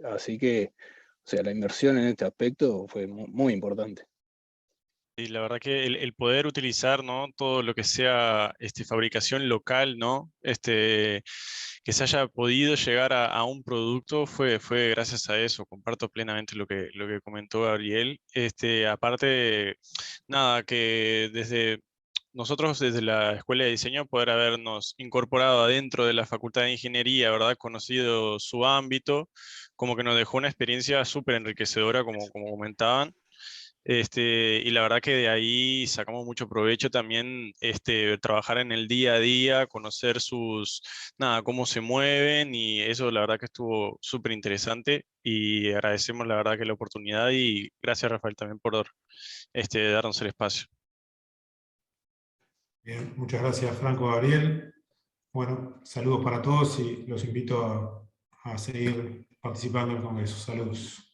Así que, o sea, la inversión en este aspecto fue muy, muy importante. Y la verdad que el poder utilizar, ¿no?, todo lo que sea fabricación local, ¿no?, que se haya podido llegar a un producto fue gracias a eso. Comparto plenamente lo que comentó Gabriel. Aparte, nada, que nosotros desde la Escuela de Diseño poder habernos incorporado adentro de la Facultad de Ingeniería, ¿verdad?, conocido su ámbito, como que nos dejó una experiencia súper enriquecedora, como comentaban. Y la verdad que de ahí sacamos mucho provecho también, trabajar en el día a día, conocer cómo se mueven, y eso la verdad que estuvo súper interesante, y agradecemos la verdad que la oportunidad, y gracias Rafael también por darnos el espacio. Bien, muchas gracias Franco, Gabriel. Bueno, saludos para todos y los invito a seguir participando en el Congreso. Saludos.